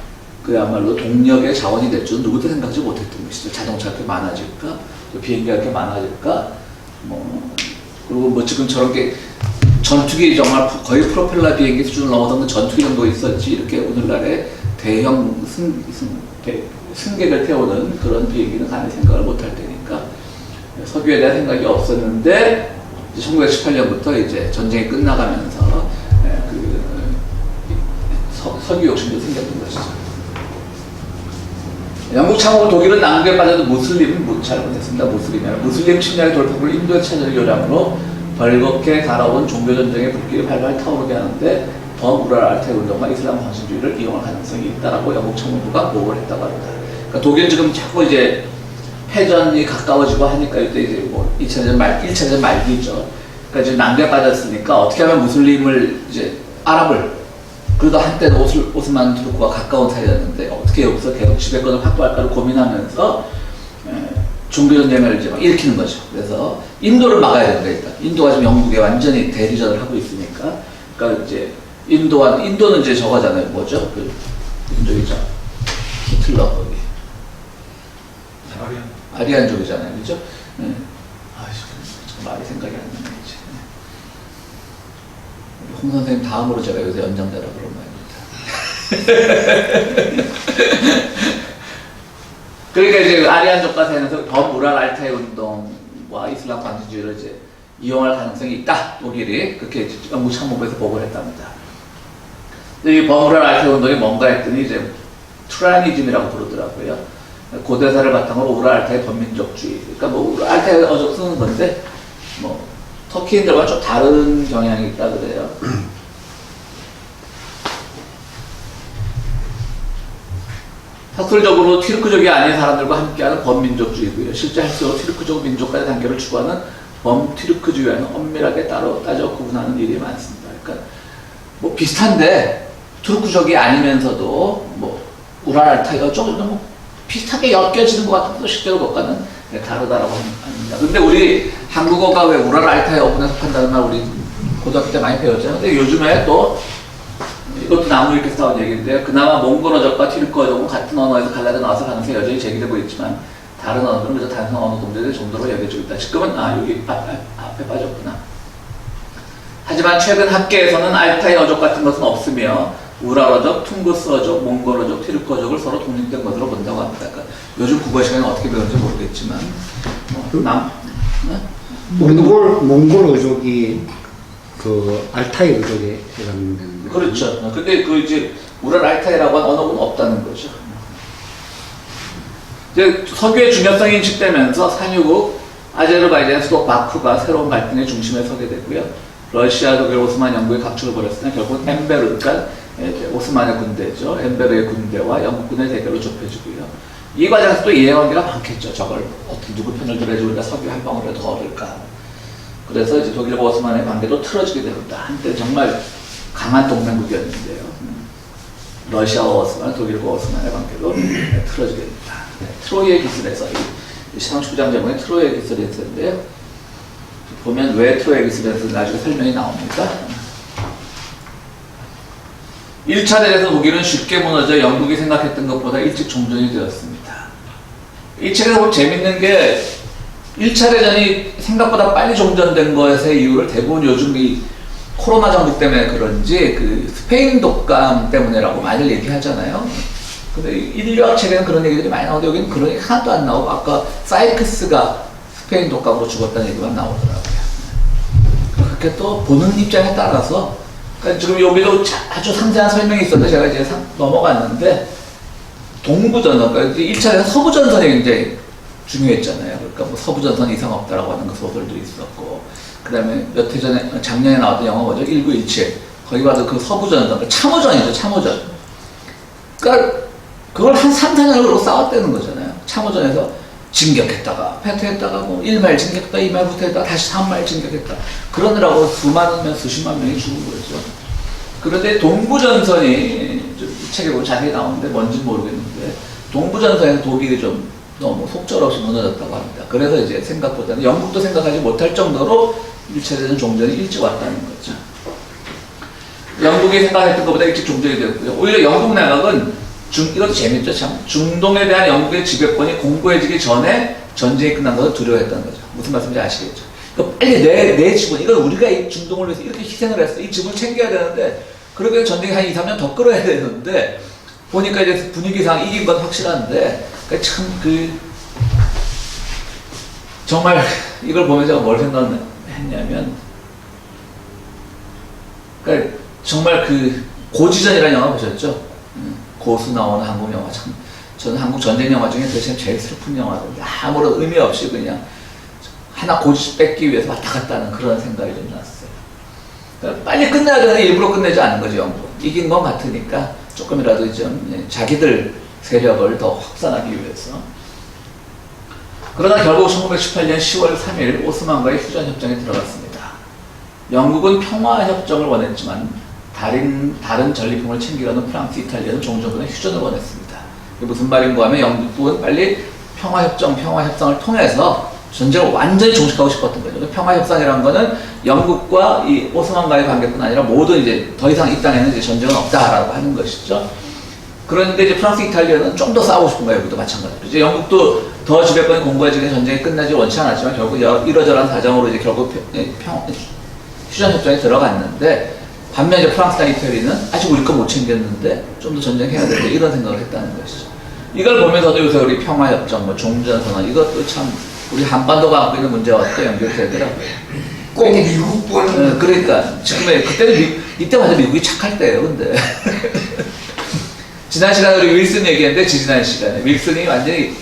그야말로 동력의 자원이 될 줄은 누구도 생각하지 못했던 것이죠. 자동차가 이렇게 많아질까, 비행기가 이렇게 많아질까, 뭐 그리고 뭐 지금처럼 이렇게 전투기 정말 거의 프로펠러 비행기 수준을 넘어서는 전투기 정도 있었지 이렇게 오늘날의 대형 승객을 태우는 그런 비행기는 감히 생각을 못할 테니까 석유에 대한 생각이 없었는데 1918년부터 이제 전쟁이 끝나가면서 석유 욕심도 생겼던 것이죠. 영국 창업 독일은 남부에 빠져도 무슬림은 잘 못했습니다. 무슬림 침략의 돌파구를 인도에 찾을 요량으로 벌겋게 달아온 종교전쟁의 불길이 발발 타오르게 하는데 범우랄 알타이 운동과 이슬람 황신주의를 이용할 가능성이 있다라고 영국 창무부가 보고를 했다고 합니다. 그러니까 독일 지금 자꾸 이제 패전이 가까워지고 하니까 이때 이제 뭐 1차전 말기죠. 그러니까 이제 남부에 빠졌으니까 어떻게 하면 무슬림을 이제 아랍을 그래도 한때는 오스만 투르크와 가까운 사이였는데 어떻게 여기서 계속 지배권을 확보할까를 고민하면서 종교전쟁을 이제 막 일으키는 거죠. 그래서 인도를 막아야 된다 일단. 인도가 지금 영국에 완전히 대리전을 하고 있으니까. 그러니까 이제 인도는 이제 저거잖아요. 뭐죠? 그 인도이죠. 히틀러 거기. 아리안족이잖아요, 그죠? 말이 생각이 안 나네 이제. 홍 선생님 다음으로 제가 요새 연장자라 그런 말입니다. 그러니까 이제 아리안족과 사이에서 범우랄 알타이 운동과 이슬람 관심주의를 이제 이용할 가능성이 있다. 독일이 그렇게 영국 참모부에서 보고를 했답니다. 이 범우랄 알타이 운동이 뭔가 했더니 이제 투라니즘이라고 부르더라고요. 고대사를 바탕으로 우랄 알타이 범민족주의. 그러니까 뭐 우랄 알타이 어족 쓰는 건데 뭐 터키인들과 좀 다른 경향이 있다 그래요. 사술적으로 튀르크족이 아닌 사람들과 함께하는 범민족주의고요. 실제 할수록 튀르크족 민족과의 단결을 추구하는 범튀르크주의와는 엄밀하게 따져 구분하는 일이 많습니다. 그러니까 뭐 비슷한데 튀르크족이 아니면서도 뭐 우랄 알타이가 조금 너무 비슷하게 엮여지는 것 같아도 실제로 그것과는 다르다라고 합니다. 근데 우리 한국어가 왜 우랄 알타이 어분에 속한다는 말 우리 고등학교 때 많이 배웠잖아요. 근데 요즘에 또 이것도 나무위키에서 나온 얘기인데 그나마 몽골어족과 튀르크어족은 같은 언어에서 갈라져 나와서 가능성이 여전히 제기되고 있지만 다른 언어들은 그저 단순 언어 동작의 정도로 여겨지고 있다. 지금은 여기 앞에 빠졌구나. 하지만 최근 학계에서는 알타이 어족 같은 것은 없으며 우랄어족, 퉁구스어족, 몽골어족, 튀르크어족을 서로 독립된 것으로 본다고 합니다. 그러니까 요즘 국어 시간에 어떻게 배우는지 모르겠지만
몽골 어족이 그 알타이 어족에 해당되는 거예요.
그렇죠. 근데 그 이제 우랄 알타이라고 하는 언어는 없다는 거죠. 이제 석유의 중요성이 인식되면서 산유국 아제르바이잔 수도 바쿠가 새로운 갈등의 중심에 서게 되고요. 러시아, 독일, 오스만, 영국이 각축을 벌였으나 결국 엠베르, 그러니까 오스만의 군대죠. 엠베르의 군대와 영국군의 대결로 좁혀지고요. 이 과정에서 또 이해관계가 많겠죠. 저걸 어떻게 누구 편을 들어야지 우리가 석유 한 방울이라도 더 얻을까. 그래서 이제 독일과 오스만의 관계도 틀어지게 됩니다. 한때 정말 강한 동맹국이었는데요. 러시아와 오스만, 독일과 오스만의 관계도 틀어지게 됩니다. 트로이의 기술에서 이 신앙축구장 제목에 트로이의 기술이 있었는데요. 보면 왜 트로이의 기술에서 나중에 설명이 나옵니다. 1차 대전에서 독일은 쉽게 무너져 영국이 생각했던 것보다 일찍 종전이 되었습니다. 이 책에서 보면 재밌는 게 1차 대전이 생각보다 빨리 종전된 것의 이유를 대부분 요즘 이 코로나 정국 때문에 그런지 그 스페인 독감 때문에라고 많이 얘기하잖아요. 근데 인류학 책에는 그런 얘기들이 많이 나오는데 여기는 그런 얘기 하나도 안 나오고 아까 사이크스가 스페인 독감으로 죽었다는 얘기만 나오더라고요. 그렇게 또 보는 입장에 따라서 그러니까 지금 여기도 아주 상세한 설명이 있었는데 제가 이제 넘어갔는데 동부전선, 그러니까 1차에서 서부전선이 굉장히 중요했잖아요. 그러니까 뭐 서부전선 이상 없다라고 하는 그 소설도 있었고 그 다음에 몇 해 전에 작년에 나왔던 영화 뭐죠? 1917 거기 봐도 그 서부전선, 참호전이죠. 참호전. 그러니까 그걸 한 3, 4년을 그러고 싸웠다는 거잖아요. 참호전에서 진격했다가 패퇴했다가 뭐 1마일 진격했다가 2마일 후퇴했다가 다시 3마일 진격했다. 그러느라고 수만 명, 수십만 명이 죽은 거죠. 그런데 동부전선이 이 책에 보면 자세히 나오는데 뭔지 모르겠는데 동부전선에서 독일이 좀 너무 속절없이 무너졌다고 합니다. 그래서 이제 생각보다는 영국도 생각하지 못할 정도로 1차 대전 종전이 일찍 왔다는 거죠. 영국이 생각했던 것보다 일찍 종전이 되었고요. 오히려 영국 내각은 이것도 재밌죠, 참. 중동에 대한 영국의 지배권이 공고해지기 전에 전쟁이 끝난 것을 두려워했다는 거죠. 무슨 말씀인지 아시겠죠? 그러니까 빨리 내 지분, 이건 우리가 이 중동을 위해서 이렇게 희생을 했어. 이 지분을 챙겨야 되는데, 그러게 전쟁이 한 2, 3년 더 끌어야 되는데, 보니까 이제 분위기상 이긴 건 확실한데, 그러니까 참 정말 이걸 보면서 제가 뭘 생각했냐면, 그러니까 정말 고지전이라는 영화 보셨죠? 고수 나오는 한국 영화 참 저는 한국 전쟁 영화 중에 제일 슬픈 영화인데 아무런 의미 없이 그냥 하나 고집 뺏기 위해서 왔다 갔다 하는 그런 생각이 좀 났어요. 그러니까 빨리 끝내야 되는데 일부러 끝내지 않은 거죠. 영국. 이긴 건 같으니까 조금이라도 좀 자기들 세력을 더 확산하기 위해서. 그러나 결국 1918년 10월 3일 오스만과의 휴전협정에 들어갔습니다. 영국은 평화협정을 원했지만 다른 전리품을 챙기려는 프랑스, 이탈리아는 종전군의 휴전을 원했습니다. 이게 무슨 말인가 하면 영국은 빨리 평화협정을 통해서 전쟁을 완전히 종식하고 싶었던 거죠. 평화협상이라는 거는 영국과 이 오스만과의 관계뿐 아니라 모든 이제 더 이상 이 땅에는 이제 전쟁은 없다라고 하는 것이죠. 그런데 이제 프랑스, 이탈리아는 좀 더 싸우고 싶은 거예요. 여기도 마찬가지로. 이제 영국도 더 지배권이 공고해지게 전쟁이 끝나지 원치 않았지만 결국 이러저러한 사정으로 이제 결국 휴전협정에 들어갔는데 반면 이제 프랑스나 이태리는 아직 우리 거 못 챙겼는데 좀 더 전쟁해야 되는데 이런 생각을 했다는 것이죠. 이걸 보면서도 요새 우리 평화협정, 뭐 종전선언 이것도 참 우리 한반도가 안고 있는 문제와 또 연결되더라고요.
꼭 미국뿐.
그러니까 지금 그때는 이때마다 미국이 착할 때예요. 근데 지난 시간에 우리 윌슨 얘기했는데 지난 시간에 윌슨이 완전히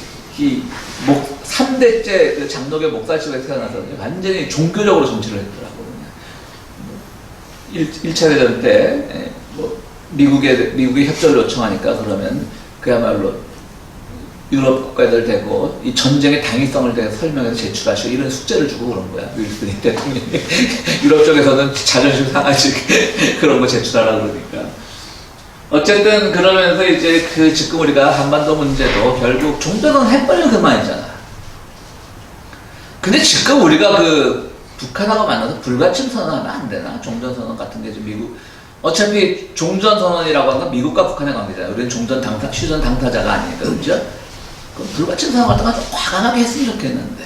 3대째 장로교 목사집에 태어나서 완전히 종교적으로 정치를 했더라고요. 1차 대전 때 미국이 협조를 요청하니까 그러면 그야말로 유럽 국가들 대고 이 전쟁의 당위성을 대해 설명해서 제출하시고 이런 숙제를 주고 그런 거야. 윌슨 대통령이 유럽 쪽에서는 자존심 상하지 그런 거 제출하라고 그러니까. 어쨌든 그러면서 이제 지금 우리가 한반도 문제도 결국 종전은 해버리면 그만이잖아. 근데 지금 우리가 북한하고 만나서 불가침 선언하면 안 되나? 종전선언 같은 게 미국. 어차피 종전선언이라고 하는 건 미국과 북한의 관계잖아요. 우리는 휴전 당사자가 아니니까, 그죠? 그럼 불가침 선언 같은 거 좀 과감하게 했으면 좋겠는데.